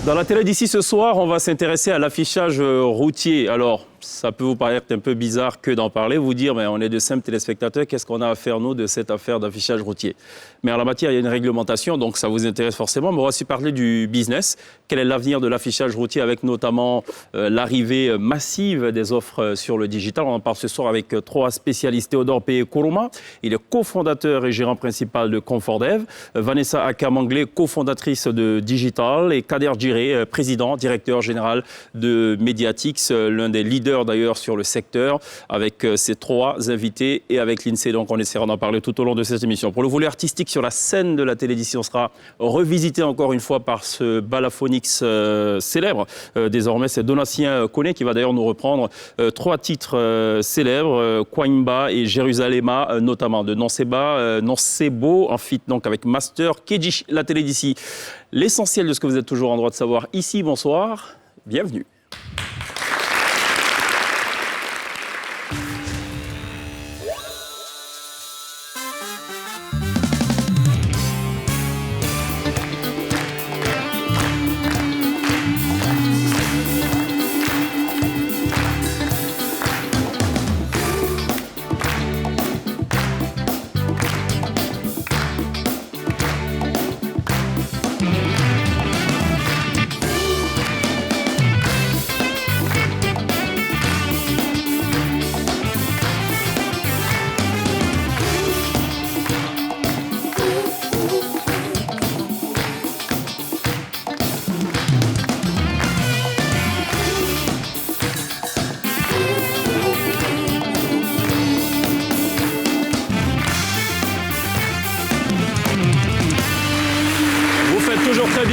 Dans la télé d'ici ce soir, on va s'intéresser à l'affichage routier. Alors, ça peut vous paraître un peu bizarre que d'en parler, vous dire, mais on est de simples téléspectateurs, qu'est-ce qu'on a à faire, nous, de cette affaire d'affichage routier? Mais en la matière, il y a une réglementation, donc ça vous intéresse forcément. Mais on va aussi parler du business. Quel est l'avenir de l'affichage routier avec notamment l'arrivée massive des offres sur le digital? On en parle ce soir avec trois spécialistes. Théodore P. Koroma, il est cofondateur et gérant principal de ComfortDev. Vanessa Akamanglé, cofondatrice de Digital. Et Kader Djiré, président, directeur général de Mediatix, l'un des leaders d'ailleurs sur le secteur, avec ces trois invités et avec l'INSEE. Donc on essaiera d'en parler tout au long de cette émission. Pour le volet artistique sur la scène de la télé d'ici, on sera revisité encore une fois par ce Balaphonix célèbre. Désormais, c'est Donatien Koné qui va d'ailleurs nous reprendre trois titres célèbres, Kwaimba et Jérusalema, notamment de Nocebo, en feat donc avec Master Keji, la télé d'ici. L'essentiel de ce que vous êtes toujours en droit de savoir ici, bonsoir, bienvenue.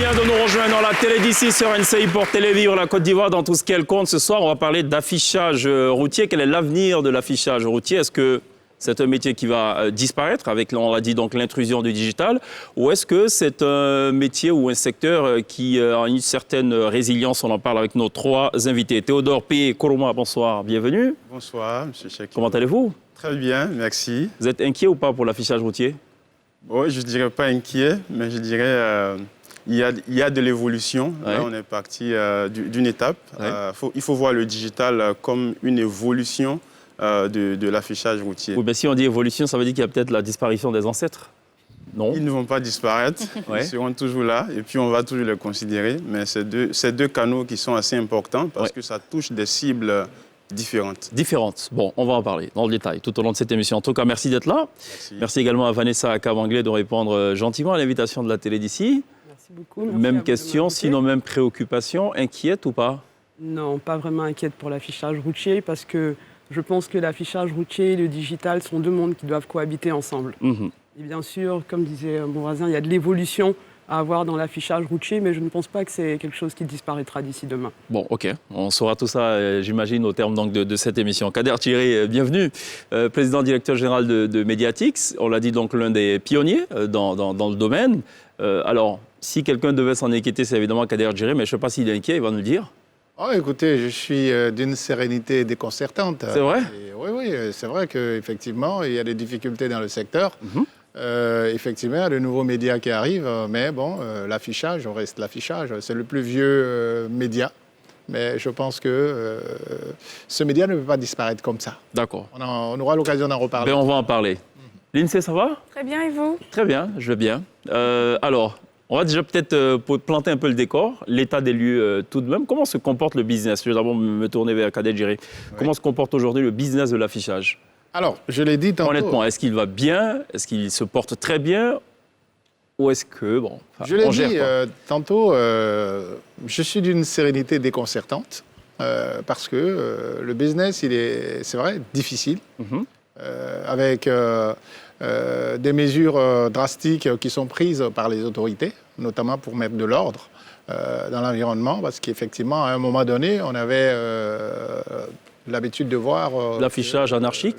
De nous rejoindre dans la télé d'ici sur NCI pour Télévivre la Côte d'Ivoire dans tout ce qu'elle compte. Ce soir, on va parler d'affichage routier. Quel est l'avenir de l'affichage routier? Est-ce que c'est un métier qui va disparaître avec, on l'a dit, donc l'intrusion du digital, ou est-ce que c'est un métier ou un secteur qui a une certaine résilience? On en parle avec nos trois invités. Théodore P. Koroma, bonsoir, bienvenue. Bonsoir, M. Cheikh. Comment allez-vous? Très bien, merci. Vous êtes inquiet ou pas pour l'affichage routier? Oui, je ne dirais pas inquiet, mais je dirais il y a de l'évolution. Ouais. Là, on est parti d'une étape. Ouais. Il faut voir le digital comme une évolution de l'affichage routier. Oui, mais si on dit évolution, ça veut dire qu'il y a peut-être la disparition des ancêtres? Non. Ils ne vont pas disparaître, Ouais. Ils seront toujours là et puis on va toujours les considérer. Mais c'est deux canaux qui sont assez importants parce que ça touche des cibles différentes. Différentes. Bon, on va en parler dans le détail tout au long de cette émission. En tout cas, merci d'être là. Merci également à Vanessa Akamanglé de répondre gentiment à l'invitation de la télé d'ici. Merci beaucoup. Merci Même question, sinon même préoccupation. Inquiète ou pas? Non, pas vraiment inquiète pour l'affichage routier parce que je pense que l'affichage routier et le digital sont deux mondes qui doivent cohabiter ensemble. Et bien sûr, comme disait mon voisin, il y a de l'évolution à avoir dans l'affichage routier, mais je ne pense pas que c'est quelque chose qui disparaîtra d'ici demain. Bon, ok. On saura tout ça, j'imagine, au terme donc, de cette émission. Kader Djiré, bienvenue. Président directeur général de Mediatix. On l'a dit, donc l'un des pionniers dans le domaine. Alors, si quelqu'un devait s'en inquiéter, c'est évidemment Kader Djiré, mais je ne sais pas s'il est inquiet, il va nous le dire. Oh, écoutez, je suis d'une sérénité déconcertante. C'est vrai? Oui, c'est vrai qu'effectivement, il y a des difficultés dans le secteur. Effectivement, il y a de nouveaux médias qui arrivent, mais bon, l'affichage, on reste l'affichage. C'est le plus vieux média, mais je pense que ce média ne peut pas disparaître comme ça. D'accord. On aura l'occasion d'en reparler. Ben, on va en parler. L'INSEE, ça va? Très bien, et vous? Très bien, je vais bien. Alors, on va déjà peut-être planter un peu le décor, l'état des lieux tout de même. Comment se comporte le business? Je vais d'abord me tourner vers Kader Djiré. Comment se comporte aujourd'hui le business de l'affichage? Alors, je l'ai dit tantôt. Honnêtement, est-ce qu'il va bien? Est-ce qu'il se porte très bien? Ou est-ce que, bon, je l'ai on gère, dit quoi. tantôt, je suis d'une sérénité déconcertante parce que le business, c'est vrai, difficile, avec des mesures drastiques qui sont prises par les autorités, notamment pour mettre de l'ordre dans l'environnement, parce qu'effectivement, à un moment donné, on avait l'habitude de voir... l'affichage anarchique?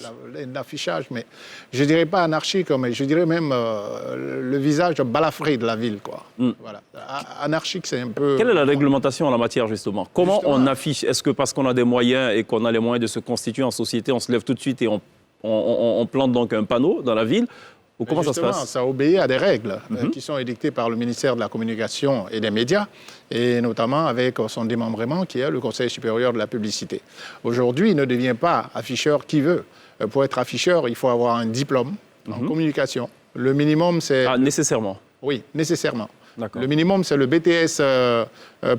L'affichage, mais je ne dirais pas anarchique, mais je dirais même le visage balafré de la ville, quoi. Voilà. Anarchique, c'est un peu... Quelle est la réglementation en la matière, justement? Comment on affiche? Est-ce que parce qu'on a des moyens et qu'on a les moyens de se constituer en société, on se lève tout de suite et on plante donc un panneau dans la ville? Ou comment ça se passe? Ça obéit à des règles qui sont édictées par le ministère de la Communication et des Médias, et notamment avec son démembrement qui est le Conseil supérieur de la publicité. Aujourd'hui, il ne devient pas afficheur qui veut. Pour être afficheur, il faut avoir un diplôme en communication. Le minimum, c'est... Ah, nécessairement? Oui, nécessairement. Le minimum, c'est le BTS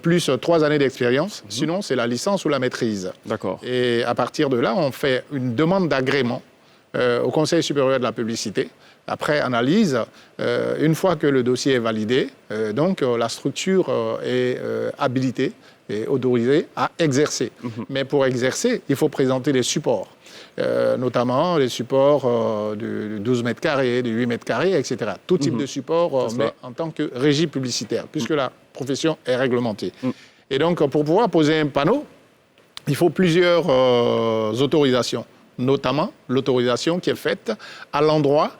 plus 3 années d'expérience. Sinon, c'est la licence ou la maîtrise. D'accord. Et à partir de là, on fait une demande d'agrément au Conseil supérieur de la publicité. Après analyse, une fois que le dossier est validé, donc la structure est habilitée et autorisée à exercer. Mais pour exercer, il faut présenter des supports. Notamment les supports de 12 mètres carrés, de 8 mètres carrés, etc. Tout type de support, mais en tant que régie publicitaire, puisque la profession est réglementée. Et donc, pour pouvoir poser un panneau, il faut plusieurs autorisations, notamment l'autorisation qui est faite à l'endroit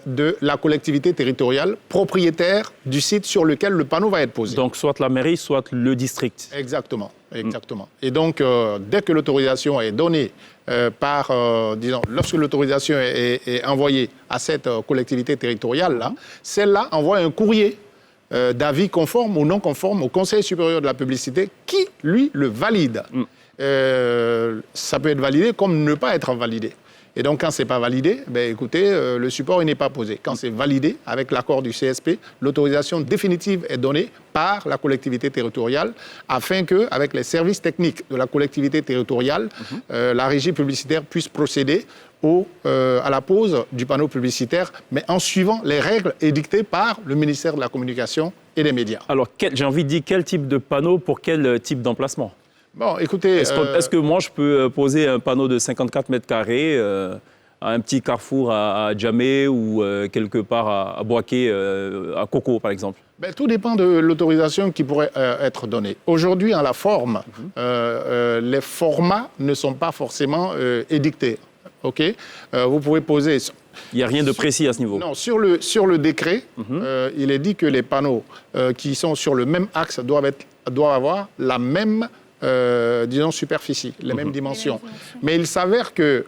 de la collectivité territoriale propriétaire du site sur lequel le panneau va être posé. Donc, soit la mairie, soit le district. Exactement. Exactement. Et donc, dès que l'autorisation est donnée disons, lorsque l'autorisation est envoyée à cette collectivité territoriale-là, celle-là envoie un courrier d'avis conforme ou non conforme au Conseil supérieur de la publicité qui, lui, le valide. Ça peut être validé comme ne pas être validé. Et donc, quand ce n'est pas validé, écoutez, le support n'est pas posé. Quand c'est validé, avec l'accord du CSP, l'autorisation définitive est donnée par la collectivité territoriale afin que, avec les services techniques de la collectivité territoriale, la régie publicitaire puisse procéder à la pose du panneau publicitaire, mais en suivant les règles édictées par le ministère de la Communication et des Médias. Alors, j'ai envie de dire, quel type de panneau pour quel type d'emplacement? Bon, écoutez... Est-ce que moi, je peux poser un panneau de 54 mètres carrés à un petit carrefour à Djamé ou quelque part à Boaké, à Coco, par exemple? Tout dépend de l'autorisation qui pourrait être donnée. Aujourd'hui, en la forme, les formats ne sont pas forcément édictés. Okay, vous pouvez poser... Il n'y a rien de précis à ce niveau? Non, sur le décret, il est dit que les panneaux qui sont sur le même axe doivent avoir la même... disons superficie, les mêmes dimensions. Mais il s'avère que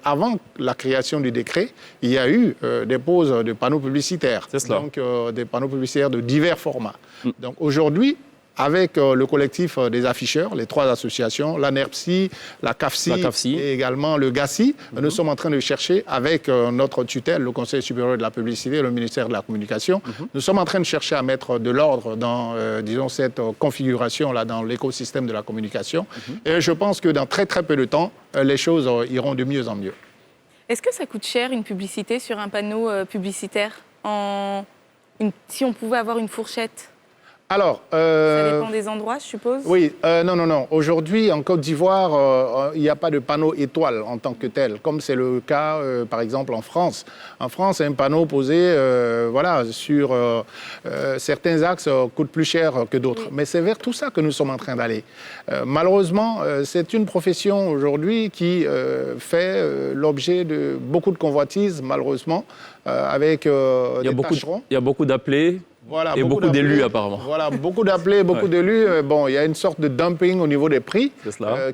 avant la création du décret, il y a eu des poses de panneaux publicitaires. C'est cela. Donc des panneaux publicitaires de divers formats. Donc aujourd'hui, avec le collectif des afficheurs, les 3 associations, la NERPSI, la CAFSI et également le GACI, nous sommes en train de chercher avec notre tutelle, le Conseil supérieur de la publicité et le ministère de la Communication, nous sommes en train de chercher à mettre de l'ordre dans, disons, cette configuration-là, dans l'écosystème de la communication. Et je pense que dans très très peu de temps, les choses iront de mieux en mieux. Est-ce que ça coûte cher une publicité sur un panneau publicitaire si on pouvait avoir une fourchette? Alors, ça dépend des endroits, je suppose? Oui, non. Aujourd'hui, en Côte d'Ivoire, il n'y a pas de panneau étoile en tant que tel, comme c'est le cas, par exemple, en France. En France, un panneau posé sur certains axes coûte plus cher que d'autres. Mais c'est vers tout ça que nous sommes en train d'aller. Malheureusement, c'est une profession aujourd'hui qui fait l'objet de beaucoup de convoitises, malheureusement, avec des tâcherons. Il y a beaucoup d'appelés. Voilà, et beaucoup d'élus, apparemment. Voilà, beaucoup d'appelés, beaucoup d'élus. Bon, il y a une sorte de dumping au niveau des prix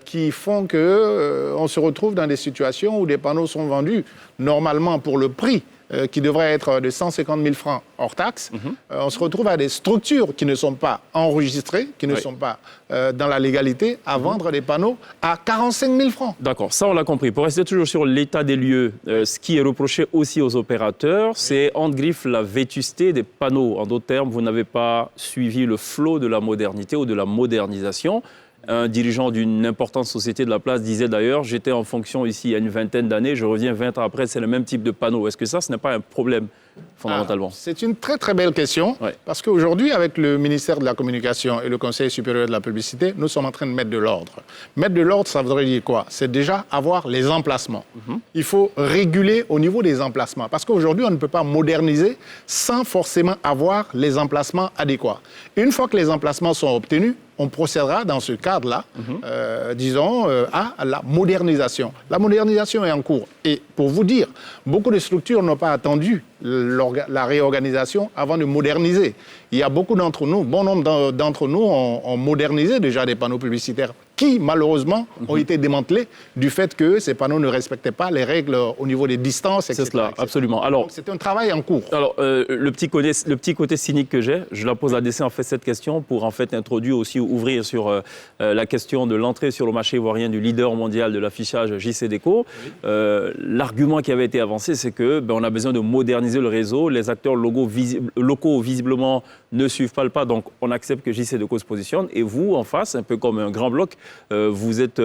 qui font qu'on se retrouve dans des situations où des panneaux sont vendus normalement pour le prix qui devrait être de 150 000 francs hors taxe. On se retrouve à des structures qui ne sont pas enregistrées, qui ne sont pas dans la légalité, à vendre des panneaux à 45 000 francs. D'accord, ça on l'a compris. Pour rester toujours sur l'état des lieux, ce qui est reproché aussi aux opérateurs, c'est en griffe la vétusté des panneaux. En d'autres termes, vous n'avez pas suivi le flot de la modernité ou de la modernisation. Un dirigeant d'une importante société de la place disait d'ailleurs, j'étais en fonction ici il y a une vingtaine d'années, je reviens 20 ans après, c'est le même type de panneau. Est-ce que ça, ce n'est pas un problème fondamentalement? C'est une très très belle question, parce qu'aujourd'hui, avec le ministère de la Communication et le Conseil supérieur de la publicité, nous sommes en train de mettre de l'ordre. Mettre de l'ordre, ça voudrait dire quoi? C'est déjà avoir les emplacements. Il faut réguler au niveau des emplacements, parce qu'aujourd'hui, on ne peut pas moderniser sans forcément avoir les emplacements adéquats. Une fois que les emplacements sont obtenus, on procédera dans ce cadre-là, à la modernisation. La modernisation est en cours. Et pour vous dire, beaucoup de structures n'ont pas attendu la réorganisation avant de moderniser. Il y a beaucoup d'entre nous, bon nombre d'entre nous ont modernisé déjà des panneaux publicitaires qui, malheureusement, ont été démantelés du fait que ces panneaux ne respectaient pas les règles au niveau des distances, etc. C'est cela, absolument. Alors, c'est un travail en cours. Alors, le petit côté cynique que j'ai, je la pose à dessein en fait cette question pour en fait introduire aussi, ouvrir sur la question de l'entrée sur le marché ivoirien du leader mondial de l'affichage JCDecaux. Oui. L'argument qui avait été avancé, c'est que on a besoin de moderniser le réseau. Les acteurs locaux visiblement ne suivent pas le pas, donc on accepte que JCDecaux se positionne. Et vous, en face, un peu comme un grand bloc, vous êtes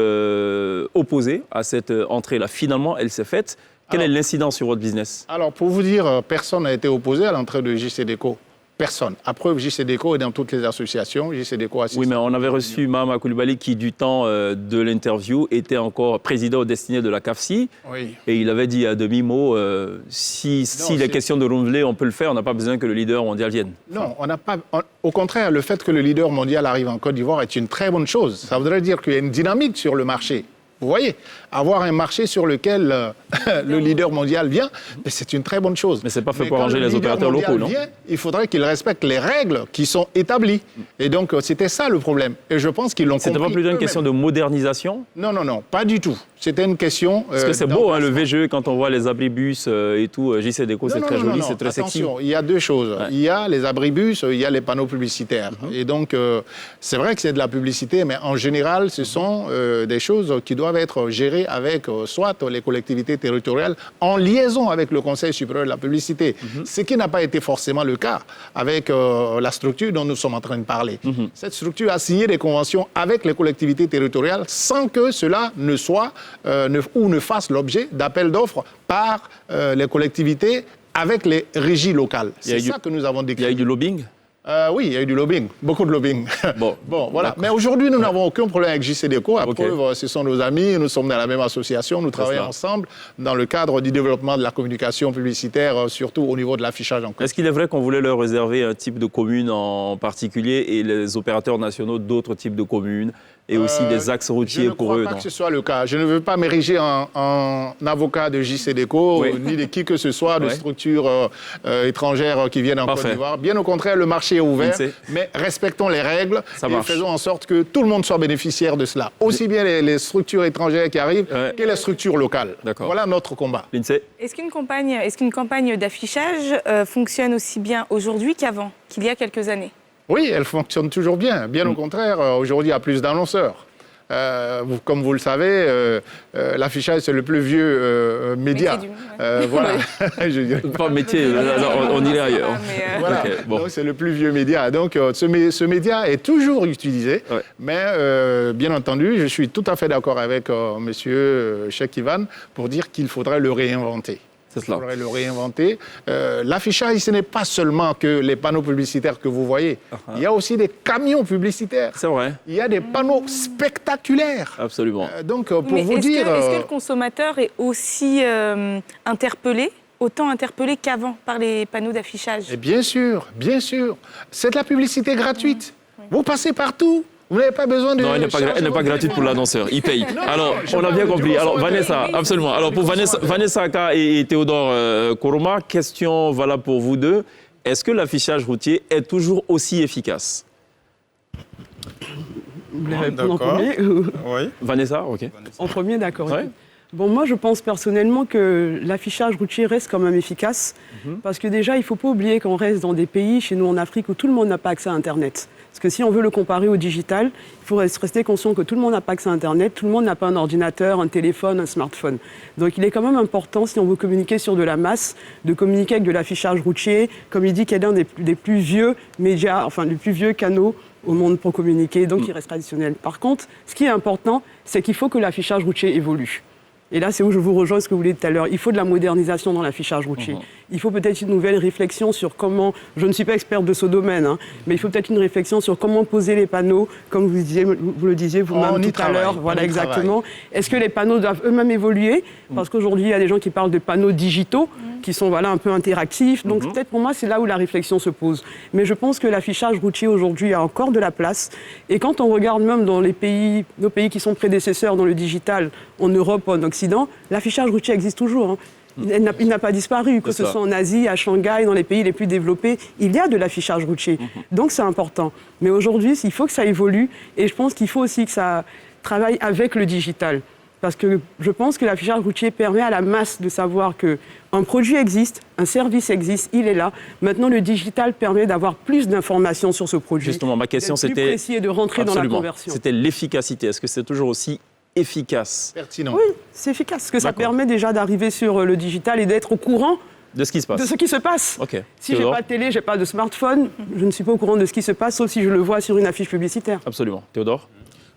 opposé à cette entrée-là. Finalement, elle s'est faite. Quelle est l'incidence sur votre business? Alors, pour vous dire, personne n'a été opposé à l'entrée de JCDecaux. Personne. À preuve, JCDecaux est dans toutes les associations. JCDecaux assiste. Oui, mais on avait reçu Mahama Coulibaly qui, du temps de l'interview, était encore président au destiné de la CAFSI. Oui. Et il avait dit à demi-mot, s'il est question de renouveler, on peut le faire, on n'a pas besoin que le leader mondial vienne. Non, on n'a pas. Au contraire, le fait que le leader mondial arrive en Côte d'Ivoire est une très bonne chose. Ça voudrait dire qu'il y a une dynamique sur le marché. Vous voyez, avoir un marché sur lequel le leader mondial vient, c'est une très bonne chose. Mais ce n'est pas fait pour arranger les opérateurs locaux, non? Il faudrait qu'ils respectent les règles qui sont établies. Et donc, c'était ça le problème. Et je pense qu'ils l'ont compris. C'était pas plutôt une question de modernisation? Non, pas du tout. C'était une question... Parce que c'est beau, le VGE, quand on voit les abribus et tout, JCDecaux, c'est très joli, c'est très sexy. Attention, il y a deux choses. Ouais. Il y a les abribus, il y a les panneaux publicitaires. Et donc, c'est vrai que c'est de la publicité, mais en général, ce sont des choses qui doivent être gérées avec soit les collectivités territoriales en liaison avec le Conseil supérieur de la publicité, ce qui n'a pas été forcément le cas avec la structure dont nous sommes en train de parler. Cette structure a signé des conventions avec les collectivités territoriales sans que cela ne soit ou ne fasse l'objet d'appels d'offres par les collectivités avec les régies locales. C'est ça que nous avons décrit. Il y a eu du lobbying? Oui, il y a eu du lobbying, beaucoup de lobbying. Bon, voilà. Mais aujourd'hui, nous n'avons aucun problème avec JCDecaux. À preuve, ce sont nos amis, nous sommes dans la même association, nous travaillons ensemble dans le cadre du développement de la communication publicitaire, surtout au niveau de l'affichage en cours. Est-ce qu'il est vrai qu'on voulait leur réserver un type de commune en particulier et les opérateurs nationaux d'autres types de communes et aussi des axes routiers pour eux? Je ne crois pas que ce soit le cas. Je ne veux pas m'ériger en avocat de JCDecaux, ni de qui que ce soit, de structures étrangères qui viennent en Côte d'Ivoire. Bien au contraire, le marché est ouvert, mais respectons les règles et faisons en sorte que tout le monde soit bénéficiaire de cela. Aussi bien les structures étrangères qui arrivent que les structures locales. Voilà notre combat. Est-ce qu'une campagne d'affichage fonctionne aussi bien aujourd'hui qu'avant, qu'il y a quelques années? Oui, elle fonctionne toujours bien. Bien au contraire, aujourd'hui, il y a plus d'annonceurs. Comme vous le savez, l'affichage, c'est le plus vieux média. Voilà. Pas métier, on irait ailleurs. Voilà. Donc, c'est le plus vieux média. Donc, ce média est toujours utilisé. Mais, bien entendu, je suis tout à fait d'accord avec monsieur Cheikh Ivan pour dire qu'il faudrait le réinventer. Il faudrait le réinventer. L'affichage, ce n'est pas seulement que les panneaux publicitaires que vous voyez. Il y a aussi des camions publicitaires. C'est vrai. Il y a des panneaux spectaculaires. Absolument. Donc, pour vous dire... Est-ce que le consommateur est aussi autant interpellé qu'avant par les panneaux d'affichage? Bien sûr, bien sûr. C'est de la publicité gratuite. Vous passez partout. Vous n'avez pas besoin de... Non, elle n'est pas gratuite pour l'annonceur. Il paye. Alors, on a bien compris. Alors, Vanessa, absolument. Alors, pour Vanessa Aka et Théodore Koroma, question valable pour vous deux. Est-ce que l'affichage routier est toujours aussi efficace? Vous voulez répondre en premier? Oui. Vanessa, ok. En premier, d'accord. Ouais. Bon, moi, je pense personnellement que l'affichage routier reste quand même efficace. Parce que déjà, il ne faut pas oublier qu'on reste dans des pays, chez nous en Afrique, où tout le monde n'a pas accès à Internet. Parce que si on veut le comparer au digital, il faut rester conscient que tout le monde n'a pas accès à Internet, tout le monde n'a pas un ordinateur, un téléphone, un smartphone. Donc il est quand même important, si on veut communiquer sur de la masse, de communiquer avec de l'affichage routier, comme il dit qu'il est l'un des plus vieux médias, enfin des plus vieux canaux au monde pour communiquer, donc il reste traditionnel. Par contre, ce qui est important, c'est qu'il faut que l'affichage routier évolue. Et là, c'est où je vous rejoins ce que vous vouliez tout à l'heure. Il faut de la modernisation dans l'affichage routier. Il faut peut-être une nouvelle réflexion sur comment... Je ne suis pas experte de ce domaine, mais il faut peut-être une réflexion sur comment poser les panneaux, comme vous le disiez vous-même tout à l'heure. Voilà, exactement. Est-ce que les panneaux doivent eux-mêmes évoluer? Parce qu'aujourd'hui, il y a des gens qui parlent de panneaux digitaux, qui sont un peu interactifs. Donc peut-être pour moi, c'est là où la réflexion se pose. Mais je pense que l'affichage routier aujourd'hui a encore de la place. Et quand on regarde même dans nos pays qui sont prédécesseurs dans le digital, en Europe, en Occident, l'affichage routier existe toujours. Il n'a pas disparu, que ce soit en Asie, à Shanghai, dans les pays les plus développés. Il y a de l'affichage routier. Donc c'est important. Mais aujourd'hui, il faut que ça évolue. Et je pense qu'il faut aussi que travaille avec le digital. Parce que je pense que l'affichage routier permet à la masse de savoir qu'un produit existe, un service existe, il est là. Maintenant, le digital permet d'avoir plus d'informations sur ce produit. Justement, ma question c'était... plus précis et de rentrer dans la conversion. C'était l'efficacité. Est-ce que c'est toujours aussi efficace? Pertinent. Oui, c'est efficace. Parce que ça permet déjà d'arriver sur le digital et d'être au courant de ce qui se passe. De ce qui se passe. Okay. Si je n'ai pas de télé, je n'ai pas de smartphone, je ne suis pas au courant de ce qui se passe, sauf si je le vois sur une affiche publicitaire. Absolument. Théodore?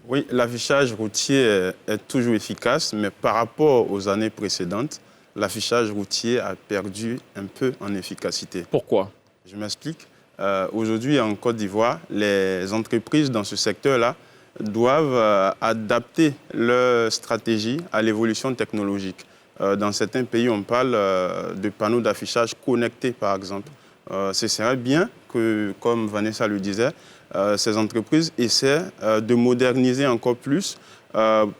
Oui, l'affichage routier est toujours efficace, mais par rapport aux années précédentes, l'affichage routier a perdu un peu en efficacité. Pourquoi? Je m'explique. Aujourd'hui, en Côte d'Ivoire, les entreprises dans ce secteur-là doivent adapter leur stratégie à l'évolution technologique. Dans certains pays, on parle de panneaux d'affichage connectés, par exemple. Ce serait bien que, comme Vanessa le disait, ces entreprises essaient de moderniser encore plus.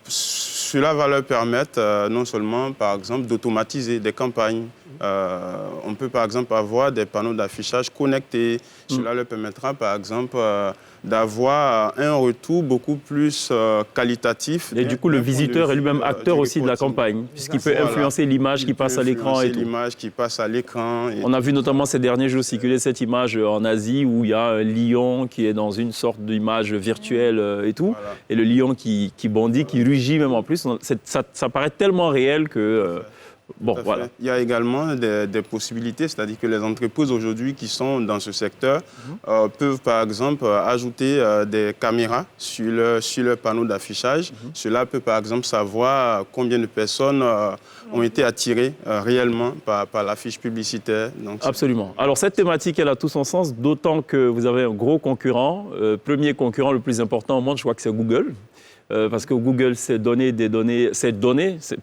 Cela va leur permettre non seulement, par exemple, d'automatiser des campagnes. On peut, par exemple, avoir des panneaux d'affichage connectés. Cela leur permettra, par exemple, d'avoir un retour beaucoup plus qualitatif. Et du coup, le visiteur est lui-même acteur aussi de la campagne, puisqu'il peut influencer l'image qui passe à l'écran et tout. L'image qui passe à l'écran. On a vu notamment ces derniers jours circuler cette image en Asie où il y a un lion qui est dans une sorte d'image virtuelle et tout. Voilà. Et le lion qui bondit, qui rugit même en plus. Ça paraît tellement réel que... Bon, voilà. Il y a également des possibilités, c'est-à-dire que les entreprises aujourd'hui qui sont dans ce secteur peuvent par exemple ajouter des caméras sur leur panneau d'affichage. Cela peut par exemple savoir combien de personnes ont été attirées réellement par l'affiche publicitaire. Donc, absolument. Alors cette thématique, elle a tout son sens, d'autant que vous avez un gros concurrent. Premier concurrent le plus important au monde, je crois que c'est Google. Parce que Google s'est donné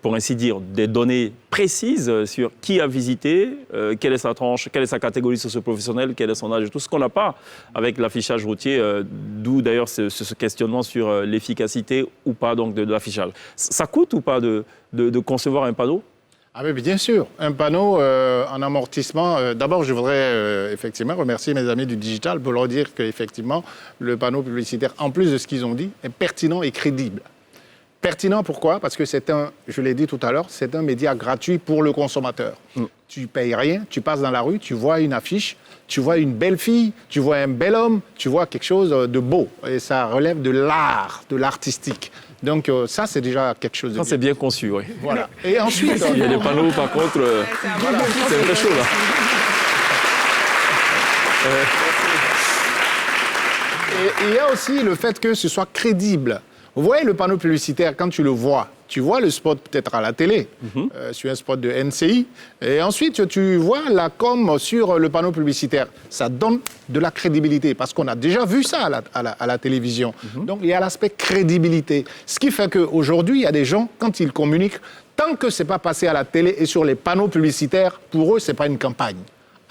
pour ainsi dire, des données précises sur qui a visité, quelle est sa tranche, quelle est sa catégorie socio-professionnelle, quel est son âge, tout ce qu'on n'a pas avec l'affichage routier, d'où d'ailleurs ce questionnement sur l'efficacité ou pas donc, de l'affichage. Ça coûte ou pas de concevoir un panneau? Ah oui, bien sûr. Un panneau en amortissement. D'abord, je voudrais effectivement remercier mes amis du digital pour leur dire qu'effectivement, le panneau publicitaire, en plus de ce qu'ils ont dit, est pertinent et crédible. Pertinent, pourquoi? Parce que c'est je l'ai dit tout à l'heure, c'est un média gratuit pour le consommateur. Tu ne payes rien, tu passes dans la rue, tu vois une affiche, tu vois une belle fille, tu vois un bel homme, tu vois quelque chose de beau. Et ça relève de l'art, de l'artistique. Donc ça, c'est déjà quelque chose de bien. Ça, c'est bien conçu, oui. Voilà. Et ensuite... Il y a des panneaux, par contre, c'est très chaud, là. Et il y a aussi le fait que ce soit crédible. Vous voyez le panneau publicitaire, quand tu le vois, tu vois le spot peut-être à la télé, sur un spot de NCI, et ensuite tu vois la com sur le panneau publicitaire. Ça donne de la crédibilité, parce qu'on a déjà vu ça à la télévision. Donc il y a l'aspect crédibilité. Ce qui fait qu'aujourd'hui, il y a des gens, quand ils communiquent, tant que ce n'est pas passé à la télé et sur les panneaux publicitaires, pour eux, ce n'est pas une campagne.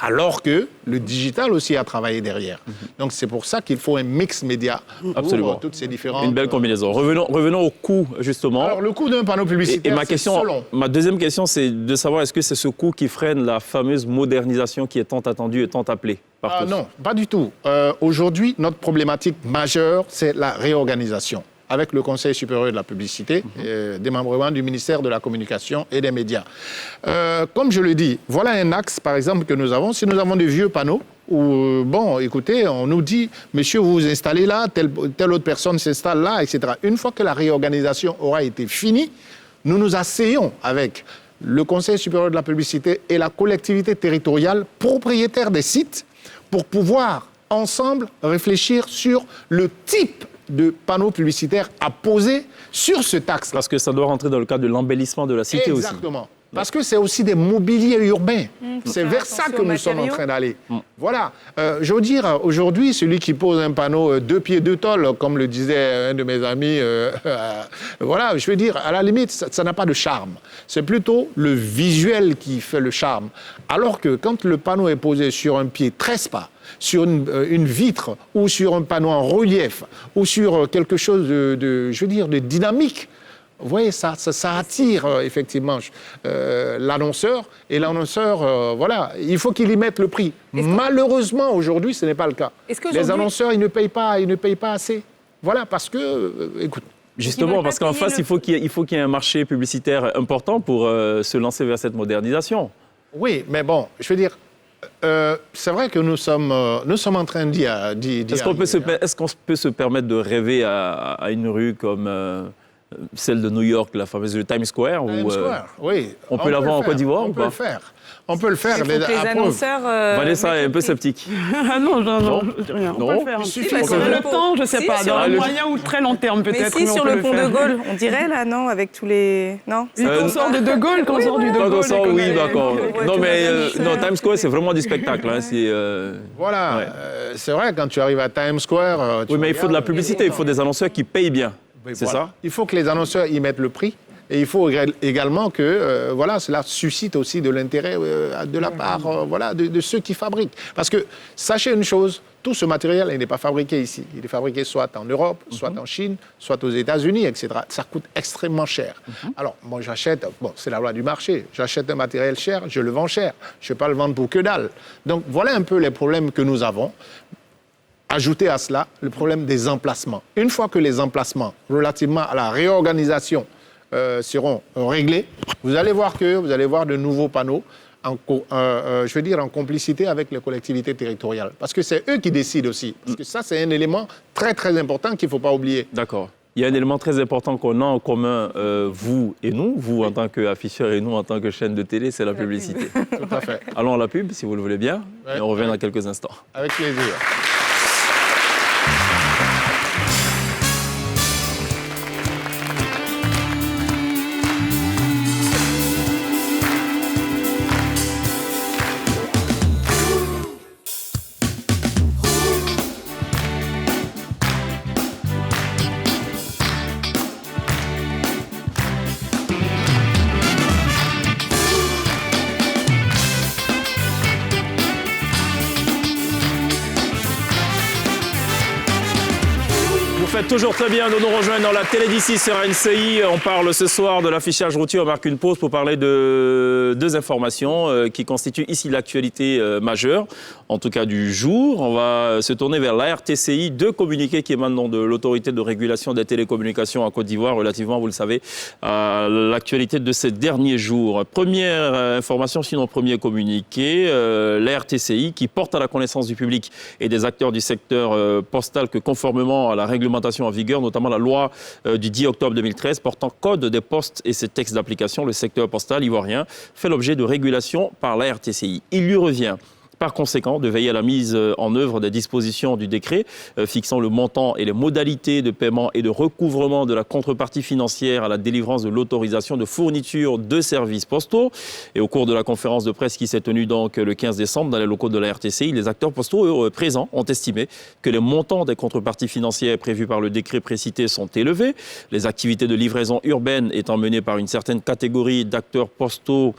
Alors que le digital aussi a travaillé derrière. Donc c'est pour ça qu'il faut un mix média pour toutes ces différentes... Une belle combinaison. Revenons au coût, justement. Alors le coût d'un panneau publicitaire, ma deuxième question, c'est de savoir est-ce que c'est ce coût qui freine la fameuse modernisation qui est tant attendue et tant appelée par tous? Non, pas du tout. Aujourd'hui, notre problématique majeure, c'est la réorganisation avec le Conseil supérieur de la publicité, démembrement du ministère de la Communication et des médias. Comme je le dis, voilà un axe, par exemple, que nous avons. Si nous avons des vieux panneaux, où, bon, écoutez, on nous dit, monsieur, vous vous installez là, telle autre personne s'installe là, etc. Une fois que la réorganisation aura été finie, nous nous asseyons avec le Conseil supérieur de la publicité et la collectivité territoriale propriétaire des sites pour pouvoir, ensemble, réfléchir sur le type de panneaux publicitaires à poser sur ce axe. Parce que ça doit rentrer dans le cadre de l'embellissement de la cité aussi. Exactement. Parce que c'est aussi des mobiliers urbains. C'est vers ça que nous sommes en train d'aller. Voilà. Je veux dire, aujourd'hui, celui qui pose un panneau 2 pieds 2 tôles, comme le disait un de mes amis, voilà, je veux dire, à la limite, ça n'a pas de charme. C'est plutôt le visuel qui fait le charme. Alors que quand le panneau est posé sur un pied 13 pas, sur une vitre ou sur un panneau en relief ou sur quelque chose je veux dire, de dynamique, vous voyez, ça attire effectivement l'annonceur. Et l'annonceur, voilà, il faut qu'il y mette le prix. Malheureusement, aujourd'hui, ce n'est pas le cas. Les annonceurs, ils ne payent pas assez. Voilà, parce que, écoute, Justement, parce qu'en face, il faut qu'il y ait un marché publicitaire important pour se lancer vers cette modernisation. Oui, mais bon, je veux dire, c'est vrai que nous sommes en train d'y arriver. Est-ce qu'on peut se permettre de rêver à une rue comme celle de New York, la fameuse Times Square? Times Square, oui. On peut l'avoir en Côte d'Ivoire ou pas? On peut le faire. Il faut que les annonceurs... Vanessa est un peu sceptique. Ah non, je dis rien. On peut le faire. Il suffit Sur le temps, je ne sais pas. Dans le moyen ou très long terme, peut-être. Mais si, sur le pont de Gaulle, on dirait là, non? Avec tous les... Non? Oui, quand on sort de De Gaulle, quand on sort du De Gaulle. Quand on sort, oui, d'accord. Non, mais Times Square, c'est vraiment du spectacle. Hein. Voilà. Ouais. C'est vrai, quand tu arrives à Times Square... Oui, mais il faut de la publicité, il faut des annonceurs qui payent bien. C'est ça? Il faut que les annonceurs y mettent le prix. Et il faut également que cela suscite aussi de l'intérêt de la part de ceux qui fabriquent. Parce que sachez une chose, tout ce matériel il n'est pas fabriqué ici. Il est fabriqué soit en Europe, soit en Chine, soit aux États-Unis, etc. Ça coûte extrêmement cher. Alors, moi, c'est la loi du marché. J'achète un matériel cher, je le vends cher. Je ne vais pas le vendre pour que dalle. Donc, voilà un peu les problèmes que nous avons. Ajouter à cela le problème des emplacements. Une fois que les emplacements relativement à la réorganisation seront réglés, vous allez voir de nouveaux panneaux en complicité avec les collectivités territoriales. Parce que c'est eux qui décident aussi. Parce que ça, c'est un élément très, très important qu'il ne faut pas oublier. D'accord. Il y a un élément très important qu'on a en commun, vous et nous, vous en tant qu'afficheur et nous en tant que chaîne de télé, c'est la publicité. Tout à fait. Allons à la pub, si vous le voulez bien, et on revient dans quelques instants. Avec plaisir. Toujours très bien de nous rejoindre dans la télé d'ici sur RNCI. On parle ce soir de l'affichage routier. On marque une pause pour parler de deux informations qui constituent ici l'actualité majeure, en tout cas du jour. On va se tourner vers la RTCI. Deux communiqués qui émanent de l'autorité de régulation des télécommunications en Côte d'Ivoire relativement, vous le savez, à l'actualité de ces derniers jours. Première information, sinon premier communiqué, la RTCI qui porte à la connaissance du public et des acteurs du secteur postal que conformément à la réglementation en vigueur, notamment la loi du 10 octobre 2013 portant code des postes et ses textes d'application, le secteur postal ivoirien fait l'objet de régulation par la RTCI. Il lui revient par conséquent de veiller à la mise en œuvre des dispositions du décret fixant le montant et les modalités de paiement et de recouvrement de la contrepartie financière à la délivrance de l'autorisation de fourniture de services postaux. Et au cours de la conférence de presse qui s'est tenue donc le 15 décembre dans les locaux de la RTCI, les acteurs postaux présents ont estimé que les montants des contreparties financières prévues par le décret précité sont élevés. Les activités de livraison urbaine étant menées par une certaine catégorie d'acteurs postaux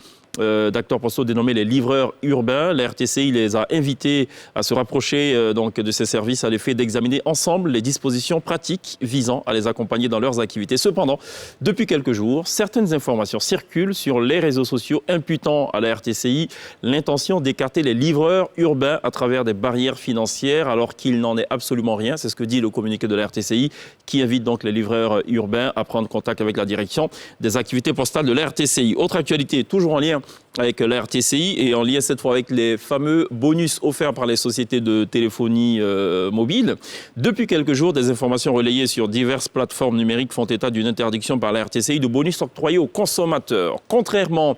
dénommés les livreurs urbains. La RTCI les a invités à se rapprocher donc de ces services à l'effet d'examiner ensemble les dispositions pratiques visant à les accompagner dans leurs activités. Cependant, depuis quelques jours, certaines informations circulent sur les réseaux sociaux imputant à la RTCI l'intention d'écarter les livreurs urbains à travers des barrières financières alors qu'il n'en est absolument rien. C'est ce que dit le communiqué de la RTCI qui invite donc les livreurs urbains à prendre contact avec la direction des activités postales de la RTCI. Autre actualité, toujours en lien avec la RTCI et en lien cette fois avec les fameux bonus offerts par les sociétés de téléphonie mobile. Depuis quelques jours, des informations relayées sur diverses plateformes numériques font état d'une interdiction par la RTCI de bonus octroyés aux consommateurs. Contrairement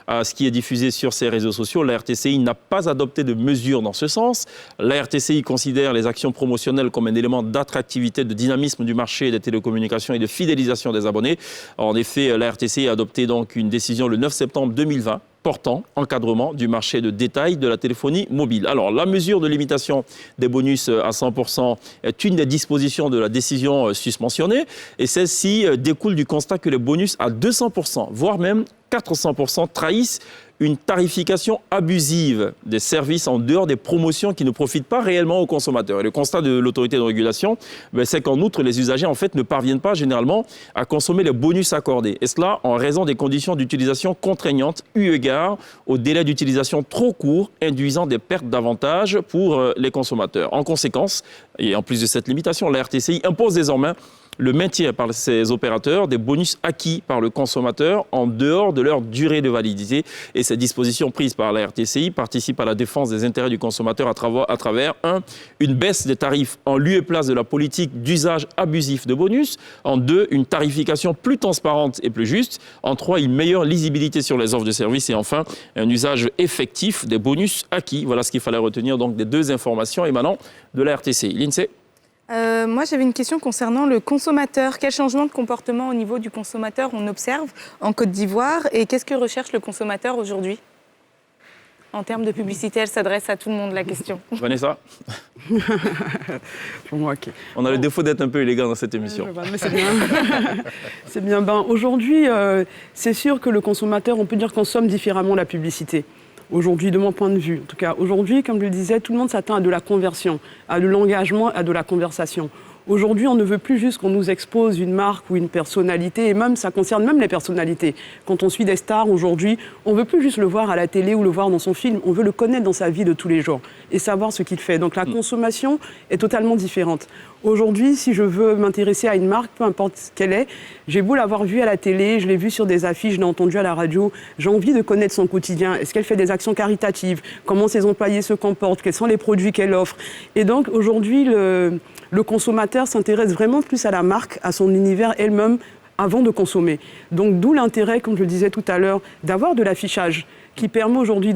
à ce qui est diffusé sur ces réseaux sociaux, la RTCI n'a pas adopté de mesures dans ce sens. La RTCI considère les actions promotionnelles comme un élément d'attractivité, de dynamisme du marché des télécommunications et de fidélisation des abonnés. En effet, la RTCI a adopté donc une décision le 9 septembre 2020 portant encadrement du marché de détail de la téléphonie mobile. Alors, la mesure de limitation des bonus à 100% est une des dispositions de la décision susmentionnée et celle-ci découle du constat que les bonus à 200%, voire même 400% trahissent une tarification abusive des services en dehors des promotions qui ne profitent pas réellement aux consommateurs. Et le constat de l'autorité de régulation, c'est qu'en outre, les usagers en fait ne parviennent pas généralement à consommer les bonus accordés. Et cela en raison des conditions d'utilisation contraignantes eu égard au délai d'utilisation trop court, induisant des pertes d'avantages pour les consommateurs. En conséquence, et en plus de cette limitation, la RTCI impose désormais le maintien par ces opérateurs des bonus acquis par le consommateur en dehors de leur durée de validité. Et ces dispositions prises par la RTCI participent à la défense des intérêts du consommateur à travers, 1, une baisse des tarifs en lieu et place de la politique d'usage abusif de bonus, en 2, une tarification plus transparente et plus juste, en 3, une meilleure lisibilité sur les offres de services et enfin, un usage effectif des bonus acquis. Voilà ce qu'il fallait retenir donc des 2 informations émanant de la RTCI. Lindsay ? Moi, j'avais une question concernant le consommateur. Quel changement de comportement au niveau du consommateur on observe en Côte d'Ivoire et qu'est-ce que recherche le consommateur aujourd'hui ? En termes de publicité, elle s'adresse à tout le monde, la question. Vanessa ? Pour moi, ok. On a le défaut d'être un peu élégant dans cette émission. Mais c'est bien. C'est bien. Aujourd'hui, c'est sûr que le consommateur, on peut dire, consomme différemment la publicité. Aujourd'hui, de mon point de vue. En tout cas, aujourd'hui, comme je le disais, tout le monde s'attend à de la conversion, à de l'engagement, à de la conversation. Aujourd'hui, on ne veut plus juste qu'on nous expose une marque ou une personnalité, et même ça concerne même les personnalités. Quand on suit des stars aujourd'hui, on ne veut plus juste le voir à la télé ou le voir dans son film, on veut le connaître dans sa vie de tous les jours et savoir ce qu'il fait. Donc la consommation est totalement différente. Aujourd'hui, si je veux m'intéresser à une marque, peu importe ce qu'elle est, j'ai beau l'avoir vue à la télé, je l'ai vue sur des affiches, je l'ai entendue à la radio, j'ai envie de connaître son quotidien. Est-ce qu'elle fait des actions caritatives? Comment ses employés se comportent? Quels sont les produits qu'elle offre? Et donc aujourd'hui, le consommateur s'intéresse vraiment plus à la marque, à son univers elle-même, avant de consommer. Donc d'où l'intérêt, comme je le disais tout à l'heure, d'avoir de l'affichage qui permet aujourd'hui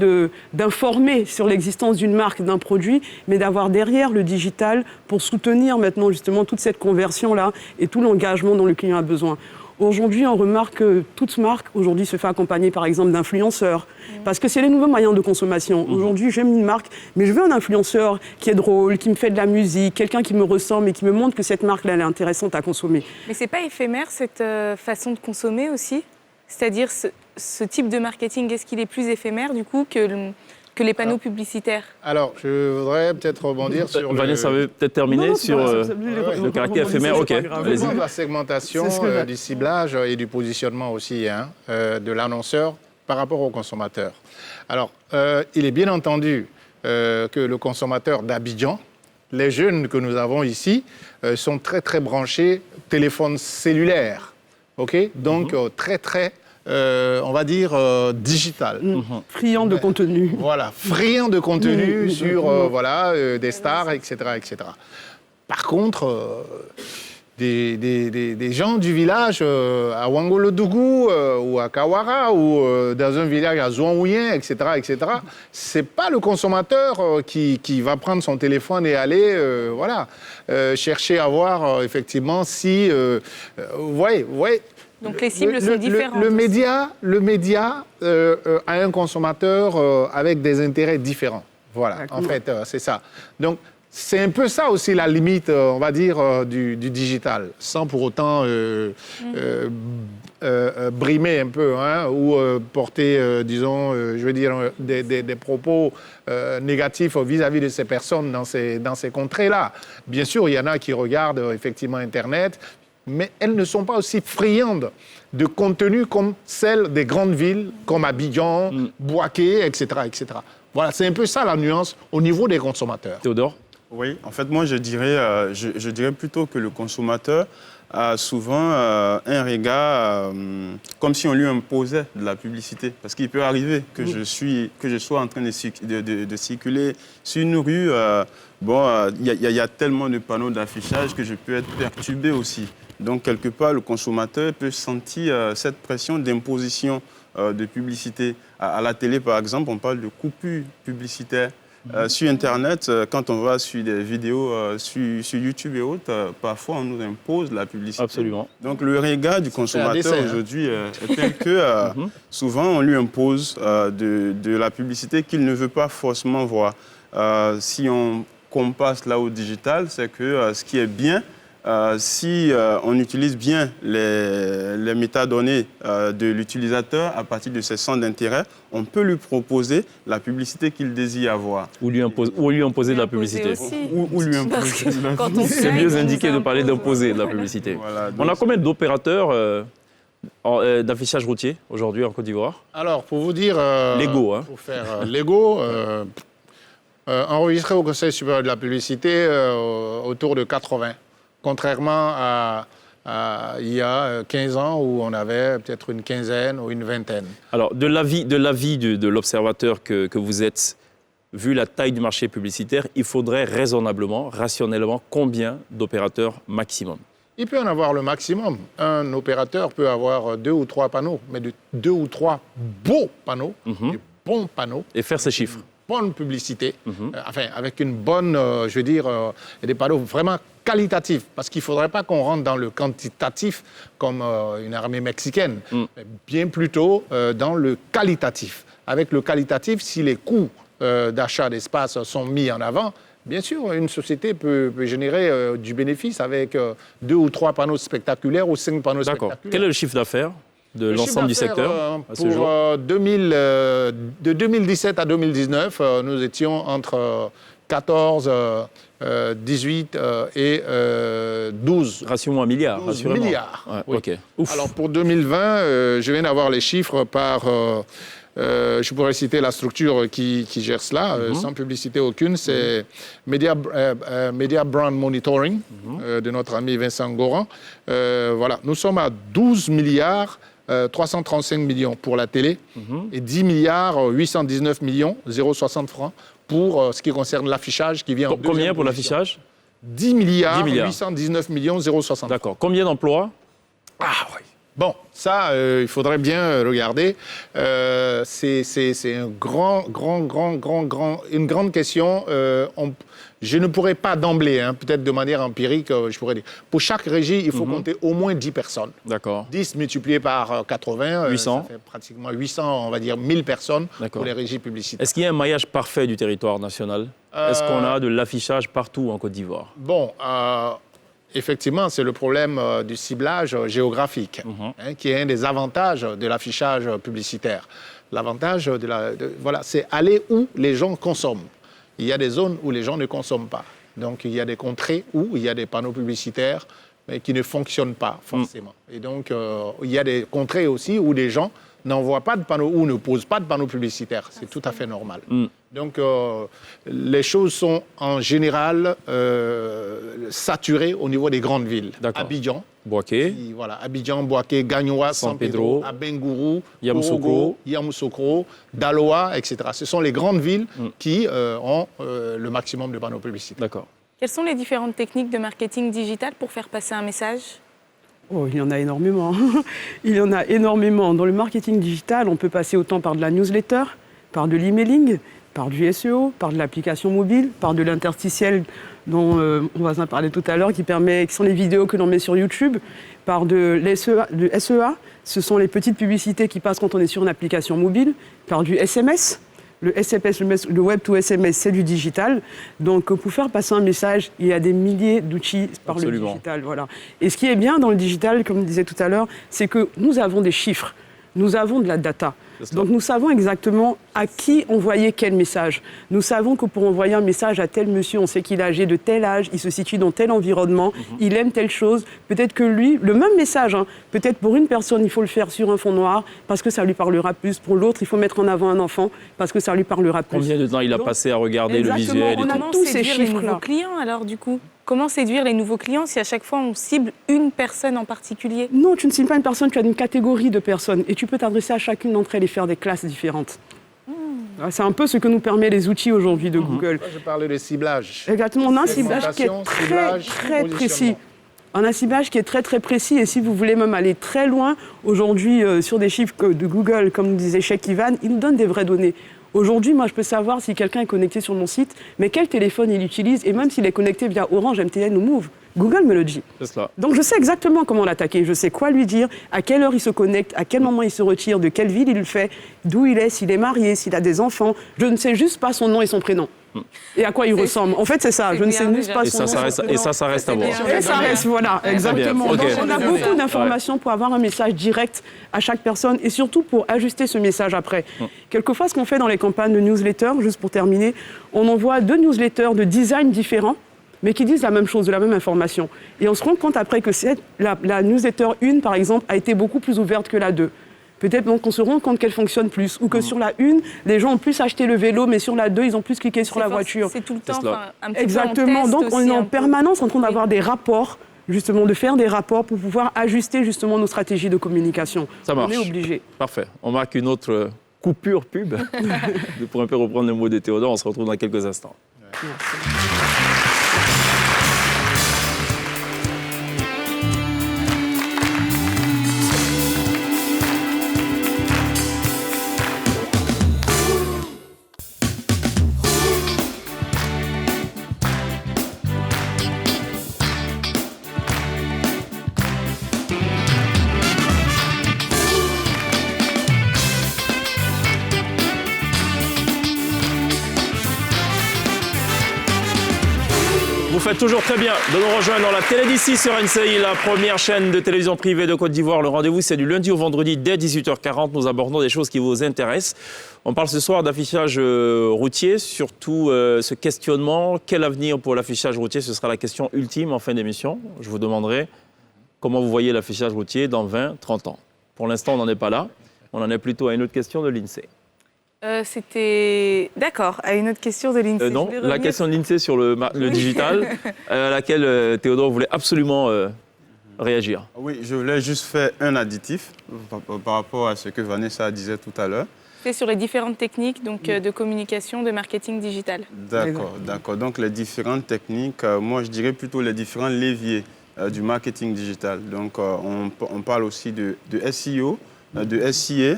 d'informer sur l'existence d'une marque, d'un produit, mais d'avoir derrière le digital pour soutenir maintenant justement toute cette conversion-là et tout l'engagement dont le client a besoin. Aujourd'hui, on remarque que toute marque aujourd'hui se fait accompagner par exemple d'influenceurs, parce que c'est les nouveaux moyens de consommation. Aujourd'hui, j'aime une marque, mais je veux un influenceur qui est drôle, qui me fait de la musique, quelqu'un qui me ressemble et qui me montre que cette marque-là, elle est intéressante à consommer. Mais c'est pas éphémère cette façon de consommer aussi? C'est-à-dire ce type de marketing, est-ce qu'il est plus éphémère du coup que les panneaux publicitaires? Alors, je voudrais peut-être rebondir sur Vanessa veut peut-être terminer sur le caractère éphémère. Ok, allez-y. La segmentation, du ciblage et du positionnement aussi de l'annonceur par rapport au consommateur. Alors, il est bien entendu que le consommateur d'Abidjan, les jeunes que nous avons ici, sont très très branchés téléphone cellulaire. Ok, donc très on va dire digital. Friand de contenu. Voilà, friand de contenu sur des stars, etc., etc. Par contre, des gens du village à Wangolodougou ou à Kawara ou dans un village à Zouanouyen, etc., c'est pas le consommateur qui va prendre son téléphone et aller chercher à voir effectivement si... voyez. Donc les cibles sont différentes. Le média a un consommateur avec des intérêts différents. Voilà, en fait, c'est ça. Donc, c'est un peu ça aussi la limite, on va dire, du digital, sans pour autant brimer un peu, ou porter, disons, je veux dire, des propos négatifs vis-à-vis de ces personnes dans ces contrées-là. Bien sûr, il y en a qui regardent effectivement Internet, mais elles ne sont pas aussi friandes de contenu comme celles des grandes villes, comme Abidjan, Bouaké, etc., etc. Voilà, c'est un peu ça la nuance au niveau des consommateurs. Théodore? Oui, en fait, moi, je dirais plutôt que le consommateur a souvent un regard comme si on lui imposait de la publicité. Parce qu'il peut arriver que je sois en train de circuler sur une rue. Il y a tellement de panneaux d'affichage que je peux être perturbé aussi. Donc, quelque part, le consommateur peut sentir cette pression d'imposition de publicité. À la télé, par exemple, on parle de coupure publicitaire. Sur Internet, quand on va sur des vidéos sur YouTube et autres, parfois on nous impose la publicité. Absolument. Donc le regard du consommateur aujourd'hui est tel que souvent on lui impose de la publicité qu'il ne veut pas forcément voir. Si on passe là au digital, c'est que ce qui est bien, si on utilise bien les métadonnées de l'utilisateur à partir de ses centres d'intérêt, on peut lui proposer la publicité qu'il désire avoir. Ou lui imposer de la publicité. Ou lui imposer. C'est mieux indiqué de parler d'imposer de la publicité. Voilà, on a combien d'opérateurs d'affichage routier aujourd'hui en Côte d'Ivoire? Alors, pour vous dire... Légaux, pour faire légaux, enregistré au Conseil supérieur de la publicité autour de 80. Contrairement à il y a 15 ans où on avait peut-être une quinzaine ou une vingtaine. Alors, de l'avis de l'observateur que vous êtes, vu la taille du marché publicitaire, il faudrait raisonnablement, rationnellement, combien d'opérateurs maximum? Il peut en avoir le maximum. Un opérateur peut avoir 2 ou 3 panneaux, mais 2 ou 3 beaux panneaux, des bons panneaux. Et faire ces chiffres. Bonne publicité, enfin avec une bonne, je veux dire, des panneaux vraiment qualitatifs, parce qu'il ne faudrait pas qu'on rentre dans le quantitatif comme une armée mexicaine, mais bien plutôt dans le qualitatif. Avec le qualitatif, si les coûts d'achat d'espace sont mis en avant, bien sûr, une société peut générer du bénéfice avec 2 ou 3 panneaux spectaculaires ou 5 panneaux spectaculaires. Quel est le chiffre d'affaires de l'ensemble du secteur à ce jour? De 2017 à 2019, nous étions entre 14, 18 et 12. Ratio un milliard, 12 rassurément. milliards. Ouais, Oui. ok. Ouf. Alors pour 2020, je viens d'avoir les chiffres par... je pourrais citer la structure qui gère cela, sans publicité aucune, c'est Media Brand Monitoring de notre ami Vincent Goran. Voilà, nous sommes à 12 milliards 335 millions pour la télé et 10 milliards 819 millions 060 francs pour ce qui concerne l'affichage qui vient en deuxième Combien pour position. l'affichage? 10 milliards 10 milliards 819 millions 060. D'accord. Combien d'emplois? Ah oui. Bon, ça, il faudrait bien regarder. C'est une grande question. Je ne pourrais pas d'emblée, peut-être de manière empirique, je pourrais dire. Pour chaque régie, il faut compter au moins 10 personnes. D'accord. 10 multiplié par 80, 800. ça fait pratiquement 800, on va dire 1000 personnes D'accord. pour les régies publicitaires. Est-ce qu'il y a un maillage parfait du territoire national? Est-ce qu'on a de l'affichage partout en Côte d'Ivoire? Bon, effectivement, c'est le problème du ciblage géographique, qui est un des avantages de l'affichage publicitaire. L'avantage, voilà, c'est aller où les gens consomment. Il y a des zones où les gens ne consomment pas. Donc, il y a des contrées où il y a des panneaux publicitaires, mais qui ne fonctionnent pas forcément. Et donc, il y a des contrées aussi où les gens n'envoient pas de panneaux ou ne posent pas de panneaux publicitaires. C'est tout à fait normal. Donc, les choses sont en général saturées au niveau des grandes villes. Abidjan, Boaké, voilà, Abidjan, Boaké, Gagnoa, San Pedro, Abengourou, Yamoussoukro, Daloa, etc. Ce sont les grandes villes qui ont le maximum de panneaux publicitaires. D'accord. Quelles sont les différentes techniques de marketing digital pour faire passer un message? Oh, il y en a énormément. Il y en a énormément. Dans le marketing digital, on peut passer autant par de la newsletter, par de l'emailing, par du SEO, par de l'application mobile, par de l'interstitiel dont on va en parler tout à l'heure, qui sont les vidéos que l'on met sur YouTube, par de SEA, ce sont les petites publicités qui passent quand on est sur une application mobile, par du SMS. Le SMS, le Web to SMS, c'est du digital. Donc, pour faire passer un message, il y a des milliers d'outils par le digital. Voilà. Et ce qui est bien dans le digital, comme je disais tout à l'heure, c'est que nous avons des chiffres, nous avons de la data. Donc, nous savons exactement à qui envoyer quel message. Nous savons que pour envoyer un message à tel monsieur, on sait qu'il est âgé de tel âge, il se situe dans tel environnement, il aime telle chose. Peut-être que lui, le même message, peut-être pour une personne, il faut le faire sur un fond noir parce que ça lui parlera plus. Pour l'autre, il faut mettre en avant un enfant parce que ça lui parlera plus. Combien de temps il a passé à regarder le visuel et on a tous ces chiffres-là. Les nouveaux clients, alors, du coup, comment séduire les nouveaux clients si à chaque fois on cible une personne en particulier? Non, tu ne cibles pas une personne, tu as une catégorie de personnes et tu peux t'adresser à chacune d'entre elles et faire des classes différentes. C'est un peu ce que nous permet les outils aujourd'hui de Google. Moi, je parlais de ciblage. Exactement, on a un ciblage qui est très précis. On a un ciblage qui est très précis et si vous voulez même aller très loin, aujourd'hui sur des chiffres de Google, comme nous disait Cheikh Ivan, il nous donne des vraies données. Aujourd'hui, moi, je peux savoir si quelqu'un est connecté sur mon site, mais quel téléphone il utilise, et même s'il est connecté via Orange, MTN ou Move. Google me le dit. C'est cela. Donc, je sais exactement comment l'attaquer. Je sais quoi lui dire, à quelle heure il se connecte, à quel moment il se retire, de quelle ville il le fait, d'où il est, s'il est marié, s'il a des enfants. Je ne sais juste pas son nom et son prénom. Et à quoi il ressemble. En fait, c'est ça. Je ne sais juste pas son nom. Et ça reste à voir. Et ça reste, voilà, exactement. Okay. Donc, on a beaucoup d'informations pour avoir un message direct à chaque personne et surtout pour ajuster ce message après. Quelquefois, ce qu'on fait dans les campagnes de newsletter, juste pour terminer, on envoie 2 newsletters de design différents, mais qui disent la même chose, de la même information. Et on se rend compte après que la newsletter 1, par exemple, a été beaucoup plus ouverte que la 2. Peut-être donc qu'on se rend compte qu'elle fonctionne plus. Ou que sur la 1, les gens ont plus acheté le vélo, mais sur la 2, ils ont plus cliqué sur la voiture. C'est tout le temps, un petit Exactement. peu en test Donc on est en aussi, permanence en train d'avoir des rapports justement de faire des rapports pour pouvoir ajuster justement nos stratégies de communication. Ça marche. On est obligé. Parfait. On marque une autre coupure pub pour un peu reprendre le mot de Théodore. On se retrouve dans quelques instants. Vous faites toujours très bien de nous rejoindre dans la télé d'ici sur NCI, la première chaîne de télévision privée de Côte d'Ivoire. Le rendez-vous, c'est du lundi au vendredi dès 18h40. Nous abordons des choses qui vous intéressent. On parle ce soir d'affichage routier, surtout ce questionnement. Quel avenir pour l'affichage routier? Ce sera la question ultime en fin d'émission. Je vous demanderai comment vous voyez l'affichage routier dans 20, 30 ans. Pour l'instant, on n'en est pas là. On en est plutôt à une autre question de l'INSEE. C'était... D'accord, à une autre question de l'INSEE. Non, la question de l'INSEE sur le digital, à laquelle Théodore voulait absolument réagir. Oui, je voulais juste faire un additif par rapport à ce que Vanessa disait tout à l'heure. C'est sur les différentes techniques donc, de communication, de marketing digital. D'accord. Donc les différentes techniques, moi je dirais plutôt les différents leviers du marketing digital. Donc on parle aussi de SEO, de SIA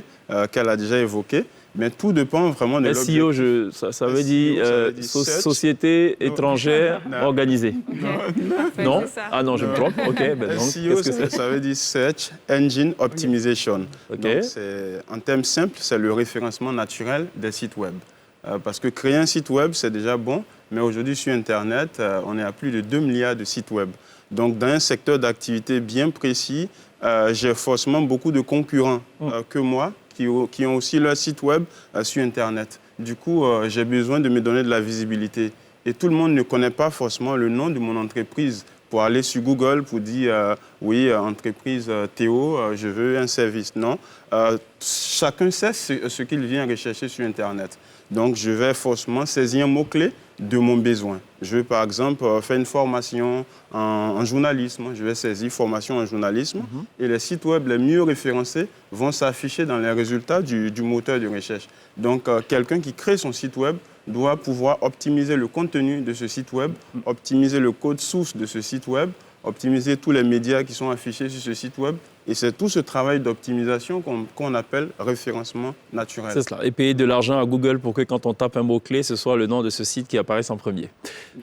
qu'elle a déjà évoqué. Mais tout dépend vraiment de SEO, ça veut dire société étrangère organisée. Non? Ah non, je me trompe. Ok. Ben donc, SEO, ça veut dire Search Engine Optimization. Okay. Donc, en termes simples, c'est le référencement naturel des sites web. Parce que créer un site web, c'est déjà bon, mais aujourd'hui sur Internet, on est à plus de 2 milliards de sites web. Donc, dans un secteur d'activité bien précis, j'ai forcément beaucoup de concurrents que moi, qui ont aussi leur site web sur Internet. Du coup, j'ai besoin de me donner de la visibilité. Et tout le monde ne connaît pas forcément le nom de mon entreprise. Pour aller sur Google, pour dire oui, entreprise Théo, je veux un service. Non, chacun sait ce qu'il vient rechercher sur Internet. Donc, je vais forcément saisir un mot-clé de mon besoin. Je veux, par exemple, faire une formation en journalisme. Je vais saisir formation en journalisme. Et les sites web les mieux référencés vont s'afficher dans les résultats du moteur de recherche. Donc, quelqu'un qui crée son site web doit pouvoir optimiser le contenu de ce site web, optimiser le code source de ce site web, optimiser tous les médias qui sont affichés sur ce site web. Et c'est tout ce travail d'optimisation qu'on appelle référencement naturel. C'est cela. Et payer de l'argent à Google pour que quand on tape un mot-clé, ce soit le nom de ce site qui apparaisse en premier.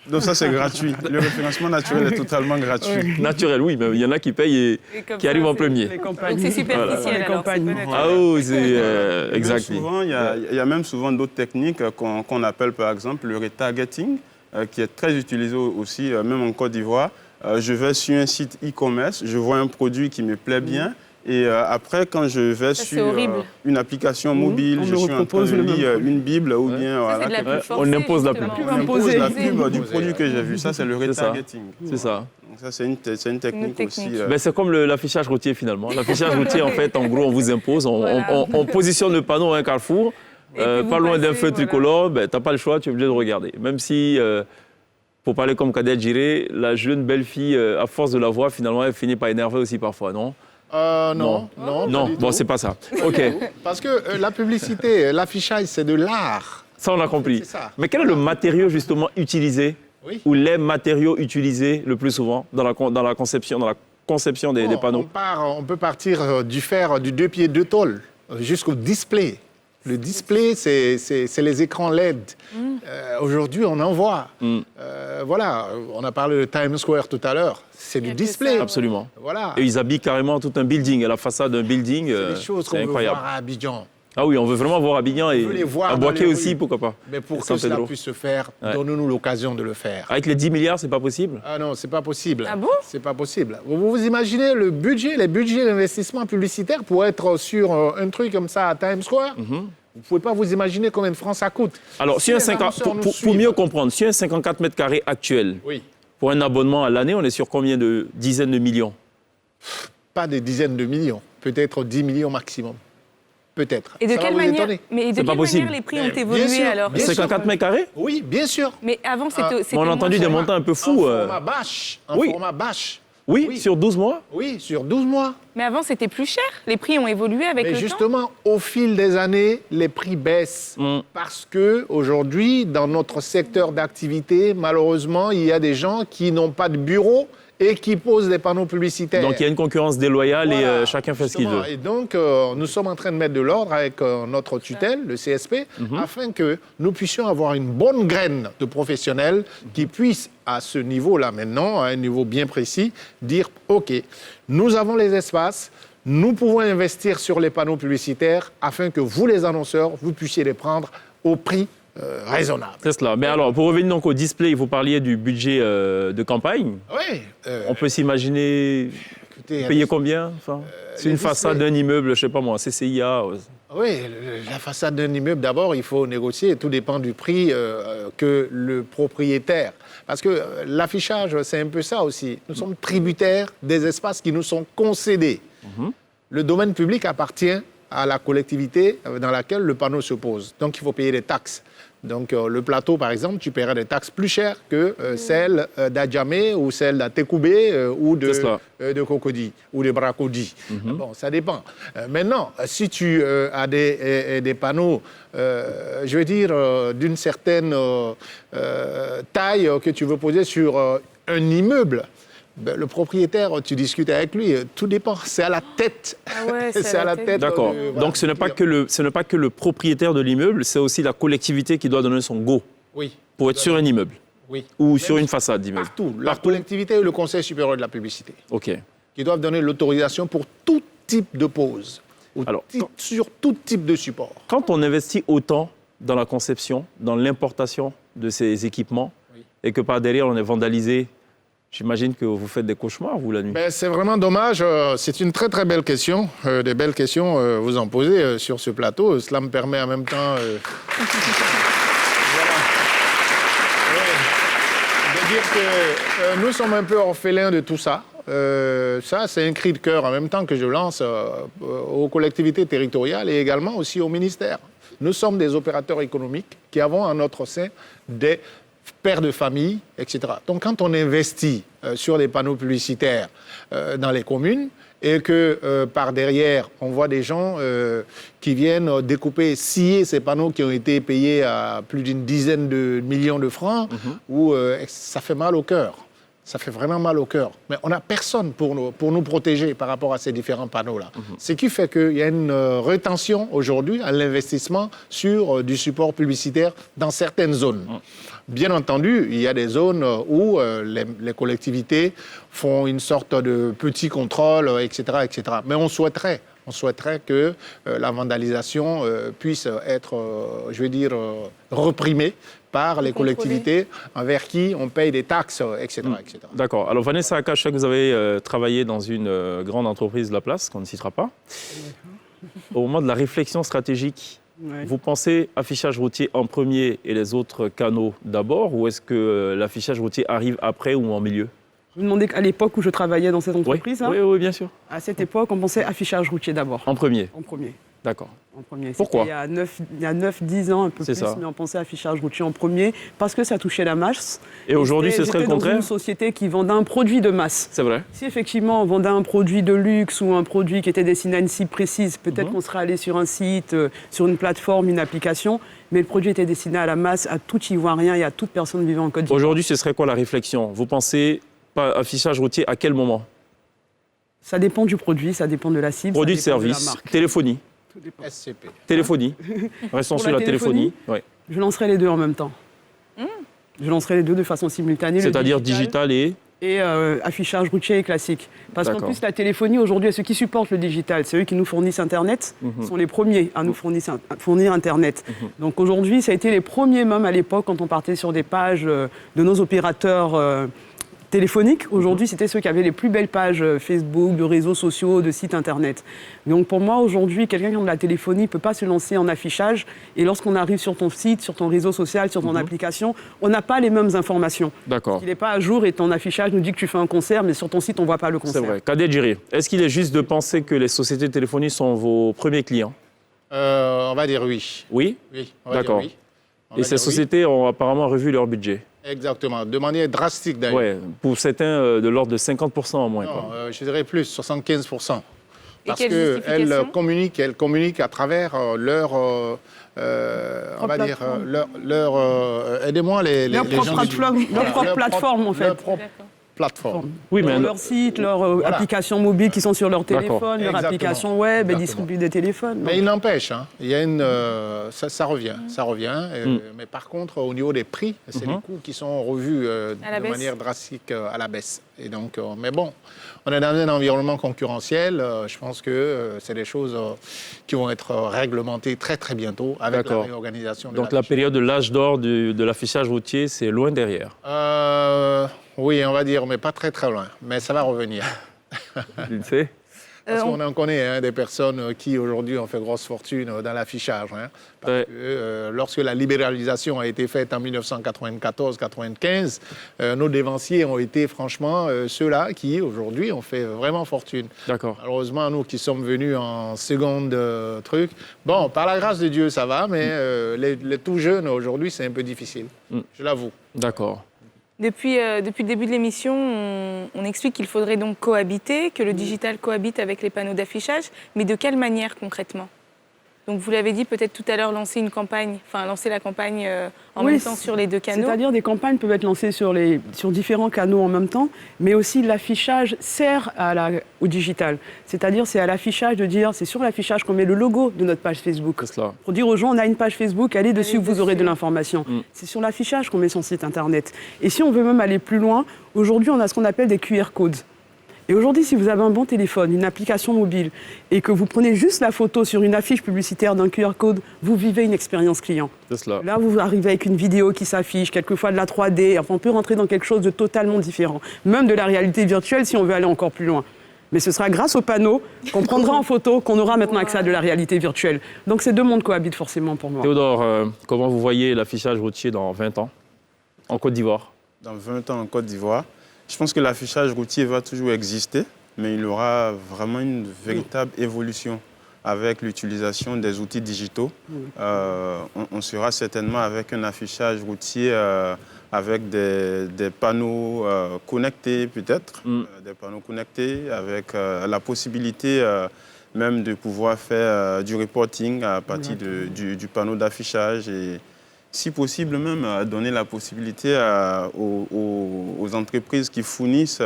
Donc ça, c'est gratuit. Le référencement naturel est totalement gratuit. Oui. Naturel, oui, mais il y en a qui payent et qui arrivent en premier. Donc c'est superficiel. Ah oui, c'est exact. Souvent, il y a même souvent d'autres techniques qu'on appelle par exemple le retargeting, qui est très utilisé aussi, même en Côte d'Ivoire. Je vais sur un site e-commerce, je vois un produit qui me plaît bien. Et après, quand je vais sur une application mobile, je suis en train de lire une Bible ou bien... on impose la pub. On impose la pub du produit que j'ai vu. Ça, c'est le retargeting. C'est ça. Donc ça, c'est une technique aussi. Ben, c'est comme l'affichage routier, finalement. L'affichage routier, en fait, en gros, on vous impose. On positionne le panneau à un carrefour, pas loin d'un feu tricolore. Ben, tu n'as pas le choix, tu es obligé de regarder. Même si... Pour parler comme Kadel Giré, la jeune belle fille, à force de la voir, finalement, elle finit par énerver aussi parfois, non? Non. Bon, c'est pas ça. OK. Parce que la publicité, l'affichage, c'est de l'art. Ça, on a compris. Mais quel est le matériau, justement, utilisé, ou les matériaux utilisés le plus souvent dans la conception des panneaux? On peut partir du fer, du 2 pieds 2 tôles, jusqu'au display. Le display, c'est les écrans LED. Aujourd'hui, on en voit. Voilà, on a parlé de Times Square tout à l'heure. C'est du display. Absolument. Voilà. Et ils habillent carrément tout un building. À la façade d'un building, c'est des choses qu'on veut voir à Abidjan. Ah oui, on veut vraiment voir Abidjan et à Boaké aussi, pourquoi pas. Mais pour que cela puisse se faire, donnons-nous l'occasion de le faire. Avec les 10 milliards, c'est pas possible? Ah non, c'est pas possible. Ah bon? C'est pas possible. Vous imaginez les budgets d'investissement publicitaire pour être sur un truc comme ça à Times Square? Vous ne pouvez pas vous imaginer combien de francs ça coûte. Alors, pour mieux comprendre, sur un 54 mètres carrés actuel, pour un abonnement à l'année, on est sur combien de dizaines de millions? Pas des dizaines de millions, peut-être 10 millions maximum. Peut-être. Et de quelle manière, manière les prix ont évolué alors? 54 mètres carrés? Oui, bien sûr. Mais avant, c'était on a entendu des montants un peu fous. En format bâche. Oui, sur 12 mois? Oui, sur 12 mois. Mais avant, c'était plus cher. Les prix ont évolué avec Mais le temps. justement, au fil des années, les prix baissent. Parce qu'aujourd'hui, dans notre secteur d'activité, malheureusement, il y a des gens qui n'ont pas de bureau et qui posent des panneaux publicitaires. Donc il y a une concurrence déloyale Voilà, et chacun fait ce qu'il veut. Et donc, nous sommes en train de mettre de l'ordre avec notre tutelle, le CSP, afin que nous puissions avoir une bonne graine de professionnels qui puissent, à ce niveau-là maintenant, à un niveau bien précis, dire « OK, nous avons les espaces, nous pouvons investir sur les panneaux publicitaires afin que vous, les annonceurs, vous puissiez les prendre au prix raisonnable. » C'est cela. Mais alors, pour revenir donc au display, vous parliez du budget de campagne. Oui. On peut s'imaginer payer combien? Enfin, c'est une façade d'un immeuble, je ne sais pas moi, CCIA. Oui, la façade d'un immeuble, d'abord, il faut négocier. Tout dépend du prix que le propriétaire. Parce que l'affichage, c'est un peu ça aussi. Nous sommes tributaires des espaces qui nous sont concédés. Le domaine public appartient à la collectivité dans laquelle le panneau se pose. Donc, il faut payer des taxes. Donc, le plateau, par exemple, tu paieras des taxes plus chères que celles d'Adjamé ou celles d'Atekoubé ou de Cocody ou de Bracody. Bon, ça dépend. Maintenant, si tu as des panneaux, je veux dire, d'une certaine taille que tu veux poser sur un immeuble, ben, le propriétaire, tu discutes avec lui, tout dépend, c'est à la tête. Ah ouais, c'est à la tête. D'accord. Donc ce n'est pas que le propriétaire de l'immeuble, c'est aussi la collectivité qui doit donner son go pour être sur un immeuble ou sur une façade d'immeuble. Partout. La collectivité et le Conseil supérieur de la publicité qui doivent donner l'autorisation pour tout type de pose, sur tout type de support. Quand on investit autant dans la conception, dans l'importation de ces équipements et que par derrière on est vandalisé, j'imagine que vous faites des cauchemars, vous, la nuit. Ben, c'est vraiment dommage. C'est une très, très belle question. Des belles questions vous en posez sur ce plateau. Cela me permet en même temps de dire que nous sommes un peu orphelins de tout ça. Ça, c'est un cri de cœur en même temps que je lance aux collectivités territoriales et également aussi au ministère. Nous sommes des opérateurs économiques qui avons en notre sein des pères de famille, etc. Donc, quand on investit sur des panneaux publicitaires dans les communes et que par derrière, on voit des gens qui viennent découper, scier ces panneaux qui ont été payés à plus d'une dizaine de millions de francs, ça fait mal au cœur. Ça fait vraiment mal au cœur. Mais on n'a personne pour nous protéger par rapport à ces différents panneaux-là. Ce qui fait qu'il y a une rétention aujourd'hui à l'investissement sur du support publicitaire dans certaines zones. Bien entendu, il y a des zones où les collectivités font une sorte de petit contrôle, etc., etc. Mais on souhaiterait que la vandalisation puisse être, je veux dire, reprimée par les collectivités envers qui on paye des taxes, etc. etc. D'accord. Alors Vanessa Akacha, vous avez travaillé dans une grande entreprise de la place, qu'on ne citera pas. Au moment de la réflexion stratégique, vous pensez affichage routier en premier et les autres canaux d'abord, ou est-ce que l'affichage routier arrive après ou en milieu? Vous me demandez qu'à l'époque où je travaillais dans cette entreprise, oui, bien sûr. À cette époque, on pensait affichage routier d'abord. En premier? En premier. D'accord. En premier. Pourquoi? Il y a 9-10 ans, un peu plus, mais on pensait affichage routier en premier parce que ça touchait la masse. Et aujourd'hui, ce serait le contraire? Dans une société qui vendait un produit de masse. C'est vrai. Si effectivement on vendait un produit de luxe ou un produit qui était destiné à une cible précise, peut-être qu'on serait allé sur un site, sur une plateforme, une application, mais le produit était destiné à la masse, à tout Ivoirien et à toute personne vivant en Côte d'Ivoire. Aujourd'hui, ce serait quoi la réflexion? Vous pensez pas affichage routier à quel moment? Ça dépend du produit, ça dépend de la cible. Produit de service, téléphonie. SCP. Téléphonie. Restons sur la téléphonie. Je lancerai les deux en même temps. Je lancerai les deux de façon simultanée. C'est-à-dire digital et affichage routier et classique. Parce qu'en plus, la téléphonie, aujourd'hui, ceux qui supportent le digital, c'est eux qui nous fournissent Internet, sont les premiers à nous fournir Internet. Donc aujourd'hui, ça a été les premiers, même à l'époque, quand on partait sur des pages de nos opérateurs téléphoniques. Aujourd'hui, c'était ceux qui avaient les plus belles pages Facebook, de réseaux sociaux, de sites Internet. Donc pour moi, aujourd'hui, quelqu'un qui a de la téléphonie ne peut pas se lancer en affichage. Et lorsqu'on arrive sur ton site, sur ton réseau social, sur ton application, on n'a pas les mêmes informations. D'accord. Il n'est pas à jour et ton affichage nous dit que tu fais un concert, mais sur ton site, on ne voit pas le concert. C'est vrai. Kadé Djiri, est-ce qu'il est juste de penser que les sociétés de téléphonie sont vos premiers clients? On va dire oui. Oui? Oui, on va dire d'accord. oui. Et ces sociétés ont apparemment revu leur budget. Exactement, de manière drastique d'ailleurs. Ouais, pour certains, de l'ordre de 50% en moins. Non, je dirais plus, 75%. Parce quelle qu'elles justification communiquent à travers leur, on va dire, aidez-moi les Leur propre gens plateforme, leur propre plateforme, en fait. Leur propre plateforme. Oui, mais Leur site, leurs applications mobiles qui sont sur leur téléphone, leur Exactement. application web, et Exactement. distribuent des téléphones. Mais il n'empêche, hein, il y a ça revient. Mais par contre, au niveau des prix, c'est les coûts qui sont revus À la de baisse. manière drastique à la baisse. Et donc, mais bon, on est dans un environnement concurrentiel. Je pense que c'est des choses qui vont être réglementées très très bientôt avec la D'accord. réorganisation. donc la période de l'âge d'or de l'affichage routier, c'est loin derrière. Oui, on va dire, mais pas très très loin. Mais ça va revenir. Tu le sais? Parce qu'on en connaît des personnes qui aujourd'hui ont fait grosse fortune dans l'affichage. Parce Ouais. que lorsque la libéralisation a été faite en 1994-95, nos dévanciers ont été franchement ceux-là qui aujourd'hui ont fait vraiment fortune. D'accord. Malheureusement, nous qui sommes venus en seconde truc, bon, par la grâce de Dieu, ça va, mais les tout jeunes aujourd'hui, c'est un peu difficile. Je l'avoue. D'accord. Depuis le début de l'émission, on explique qu'il faudrait donc cohabiter, que le digital cohabite avec les panneaux d'affichage, mais de quelle manière concrètement? Donc vous l'avez dit, peut-être tout à l'heure, lancer la campagne en Oui, même temps sur les deux canaux. C'est-à-dire des campagnes peuvent être lancées sur différents canaux en même temps, mais aussi l'affichage sert au digital. C'est-à-dire c'est à l'affichage de dire, c'est sur l'affichage qu'on met le logo de notre page Facebook. C'est cela. Pour dire aux gens, on a une page Facebook, allez dessus, vous aurez de dessus. l'information. C'est sur l'affichage qu'on met son site internet. Et si on veut même aller plus loin, aujourd'hui on a ce qu'on appelle des QR codes. Et aujourd'hui, si vous avez un bon téléphone, une application mobile, et que vous prenez juste la photo sur une affiche publicitaire d'un QR code, vous vivez une expérience client. C'est cela. Là, vous arrivez avec une vidéo qui s'affiche, quelquefois de la 3D, enfin, on peut rentrer dans quelque chose de totalement différent, même de la réalité virtuelle si on veut aller encore plus loin. Mais ce sera grâce aux panneaux qu'on prendra en photo qu'on aura maintenant accès à de la réalité virtuelle. Donc ces deux mondes cohabitent forcément pour moi. Théodore, comment vous voyez l'affichage routier dans 20 ans en Côte d'Ivoire? Dans 20 ans en Côte d'Ivoire, je pense que l'affichage routier va toujours exister, mais il aura vraiment une véritable évolution avec l'utilisation des outils digitaux. On sera certainement avec un affichage routier avec des panneaux connectés peut-être, des panneaux connectés avec la possibilité même de pouvoir faire du reporting à partir du panneau d'affichage et si possible même donner la possibilité aux entreprises qui fournissent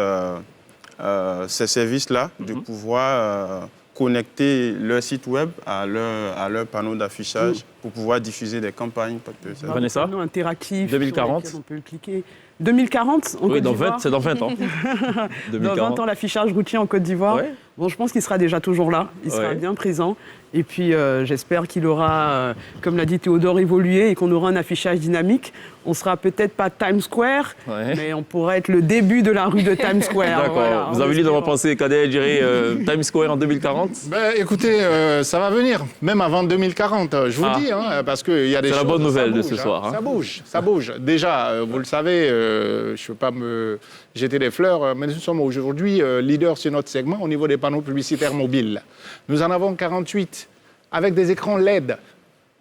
ces services-là de pouvoir connecter leur site web à leur panneau d'affichage pour pouvoir diffuser des campagnes. Vanessa, Panneaux interactifs 2040. sur lesquels on peut le cliquer. 2040 en oui, Côte d'Ivoire. c'est dans 20 ans. Dans 20 ans, l'affichage routier en Côte d'Ivoire. Ouais. Bon, je pense qu'il sera déjà toujours là. Il sera Ouais. bien présent. Et puis, j'espère qu'il aura, comme l'a dit Théodore, évolué et qu'on aura un affichage dynamique. On sera peut-être pas Times Square, Ouais. mais on pourrait être le début de la rue de Times Square. D'accord. Voilà, Vous en avez lu dans ma espérant. pensée, Kader, je dirais Times Square en 2040? Ben, écoutez, ça va venir, même avant 2040, je vous dis, parce qu'il y a des C'est choses... la bonne nouvelle ça de bouge, ce soir, hein. Ça bouge. Déjà, vous le savez, je ne veux pas me jeter des fleurs, mais nous sommes aujourd'hui leaders sur notre segment au niveau des panneaux publicitaires mobiles. Nous en avons 48 avec des écrans LED.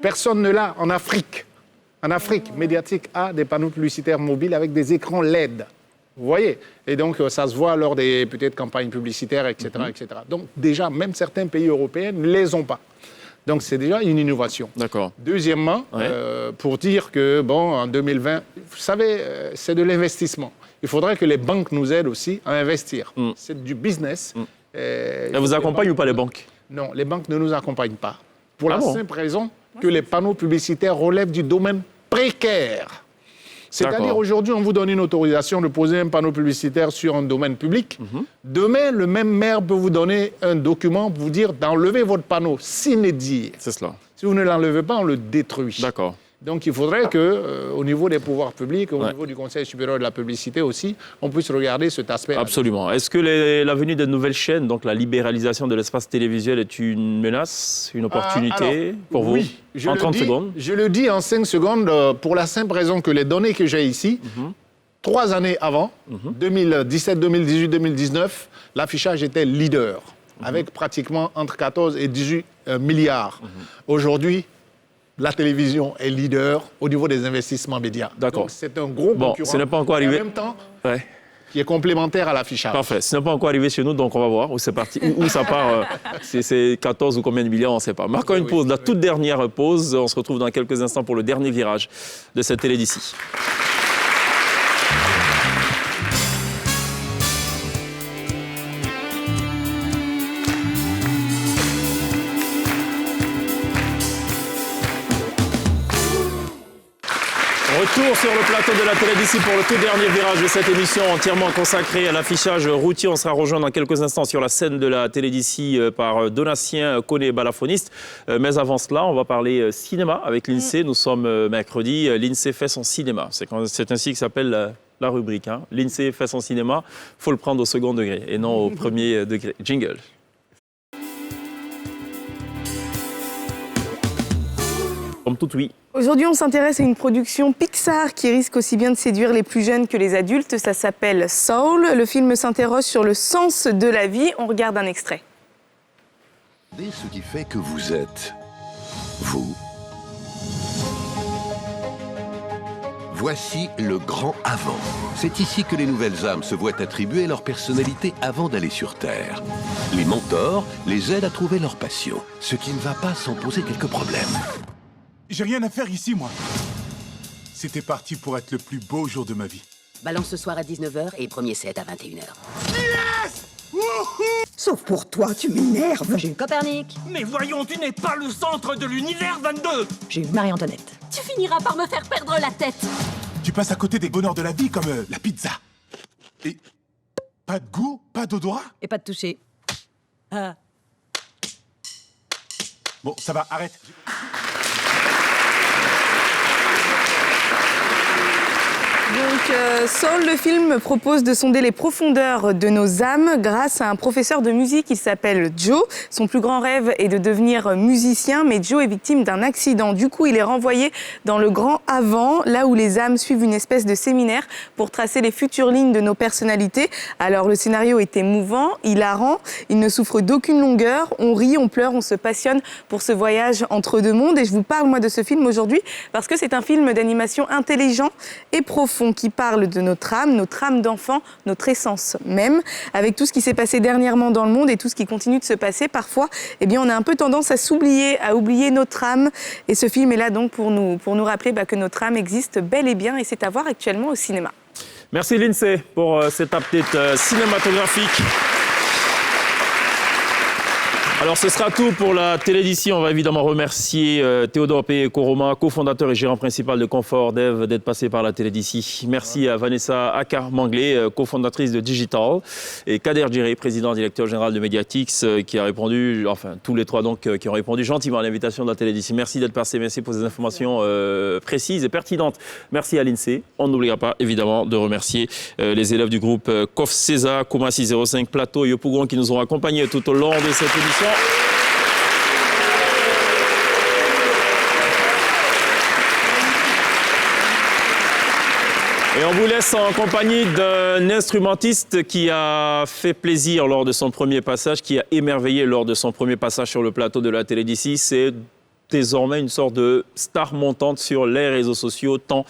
Personne ne l'a en Afrique. En Afrique, Médiatique a des panneaux publicitaires mobiles avec des écrans LED. Vous voyez? Et donc, ça se voit lors des peut-être campagnes publicitaires, etc., etc. Donc, déjà, même certains pays européens ne les ont pas. Donc, c'est déjà une innovation. D'accord. Deuxièmement, Ouais. pour dire que, bon, en 2020, vous savez, c'est de l'investissement. Il faudrait que les banques nous aident aussi à investir. C'est du business. Elles vous accompagnent ou pas les banques? Non, les banques ne nous accompagnent pas. Pour Ah la bon? simple raison que les panneaux publicitaires relèvent du domaine précaire. C'est-à-dire D'accord. aujourd'hui, on vous donne une autorisation de poser un panneau publicitaire sur un domaine public. Demain, le même maire peut vous donner un document pour vous dire d'enlever votre panneau, sine die. C'est cela. Si vous ne l'enlevez pas, on le détruit. D'accord. Donc il faudrait que, au niveau des pouvoirs publics, au Ouais. niveau du Conseil supérieur de la publicité aussi, on puisse regarder cet aspect. Absolument. Est-ce que la venue de nouvelles chaînes, donc la libéralisation de l'espace télévisuel, est une menace, une opportunité pour vous? Oui, En 30 secondes. Je le dis en 5 secondes pour la simple raison que les données que j'ai ici, 3 années avant, 2017, 2018, 2019, l'affichage était leader, avec pratiquement entre 14 et 18 milliards. Aujourd'hui, la télévision est leader au niveau des investissements médias. D'accord. Donc, c'est un gros concurrent. Ce n'est pas encore arrivé. En même temps, Ouais. qui est complémentaire à l'affichage. Parfait. Ce n'est pas encore arrivé chez nous, donc on va voir où c'est parti, où ça part. C'est 14 ou combien de millions, on ne sait pas. Marquons une pause, la toute dernière pause. On se retrouve dans quelques instants pour le dernier virage de cette télé d'ici. Retour sur le plateau de la télé d'ici pour le tout dernier virage de cette émission entièrement consacrée à l'affichage routier. On sera rejoint dans quelques instants sur la scène de la télé d'ici par Donatien Koné, balafoniste. Mais avant cela, on va parler cinéma avec l'INSEE. Nous sommes mercredi. L'INSEE fait son cinéma. C'est ainsi que s'appelle la rubrique. Hein. L'INSEE fait son cinéma. Il faut le prendre au second degré et non au premier degré. Jingle. Comme tout oui. Aujourd'hui, on s'intéresse à une production Pixar qui risque aussi bien de séduire les plus jeunes que les adultes. Ça s'appelle Soul. Le film s'interroge sur le sens de la vie. On regarde un extrait. Ce qui fait que vous êtes vous. Voici le grand avant. C'est ici que les nouvelles âmes se voient attribuer leur personnalité avant d'aller sur Terre. Les mentors les aident à trouver leur passion, ce qui ne va pas sans poser quelques problèmes. J'ai rien à faire ici, moi. C'était parti pour être le plus beau jour de ma vie. Balance ce soir à 19h et premier set à 21h. Yes! Sauf pour toi, tu m'énerves. J'ai eu Copernic. Mais voyons, tu n'es pas le centre de l'univers, 22. J'ai eu Marie-Antoinette. Tu finiras par me faire perdre la tête. Tu passes à côté des bonheurs de la vie comme la pizza. Et pas de goût, pas d'odorat. Et pas de toucher. Ah. Bon, ça va, arrête. Donc, Soul, le film propose de sonder les profondeurs de nos âmes grâce à un professeur de musique qui s'appelle Joe. Son plus grand rêve est de devenir musicien, mais Joe est victime d'un accident. Du coup, il est renvoyé dans le grand avant, là où les âmes suivent une espèce de séminaire pour tracer les futures lignes de nos personnalités. Alors, le scénario est émouvant, hilarant, il ne souffre d'aucune longueur. On rit, on pleure, on se passionne pour ce voyage entre deux mondes. Et je vous parle, moi, de ce film aujourd'hui parce que c'est un film d'animation intelligent et profond qui parle de notre âme d'enfant, notre essence même. Avec tout ce qui s'est passé dernièrement dans le monde et tout ce qui continue de se passer, parfois, eh bien, on a un peu tendance à s'oublier, à oublier notre âme. Et ce film est là donc pour nous rappeler que notre âme existe bel et bien et c'est à voir actuellement au cinéma. Merci l'INSEE pour cette update cinématographique. Alors, ce sera tout pour la télé d'ici. On va évidemment remercier Théodore P. Koroma, cofondateur et gérant principal de Confort Dev, d'être passé par la télé d'ici. Merci à Vanessa Akar-Manglé, cofondatrice de Digital, et Kader Djiré, président directeur général de Mediatix, qui a répondu, enfin tous les trois donc, qui ont répondu gentiment à l'invitation de la télé d'ici. Merci d'être passé, merci pour ces informations précises et pertinentes. Merci à l'INSEE. On n'oubliera pas évidemment de remercier les élèves du groupe COF CESA, Koumassi 05 Plateau et Yopougon qui nous ont accompagnés tout au long de cette émission. Et on vous laisse en compagnie d'un instrumentiste qui a fait plaisir lors de son premier passage, qui a émerveillé lors de son premier passage sur le plateau de la télé d'ici. C'est désormais une sorte de star montante sur les réseaux sociaux, tant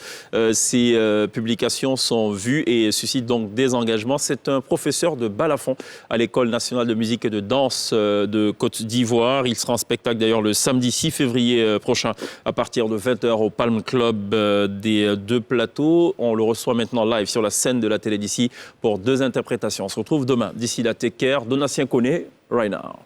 ses publications sont vues et suscitent donc des engagements. C'est un professeur de balafon à l'École nationale de musique et de danse de Côte d'Ivoire. Il sera en spectacle d'ailleurs le samedi 6 février prochain à partir de 20h au Palm Club des Deux Plateaux. On le reçoit maintenant live sur la scène de la télé d'ici pour 2 interprétations. On se retrouve demain. D'ici là, take care. Donatien Koné, right now.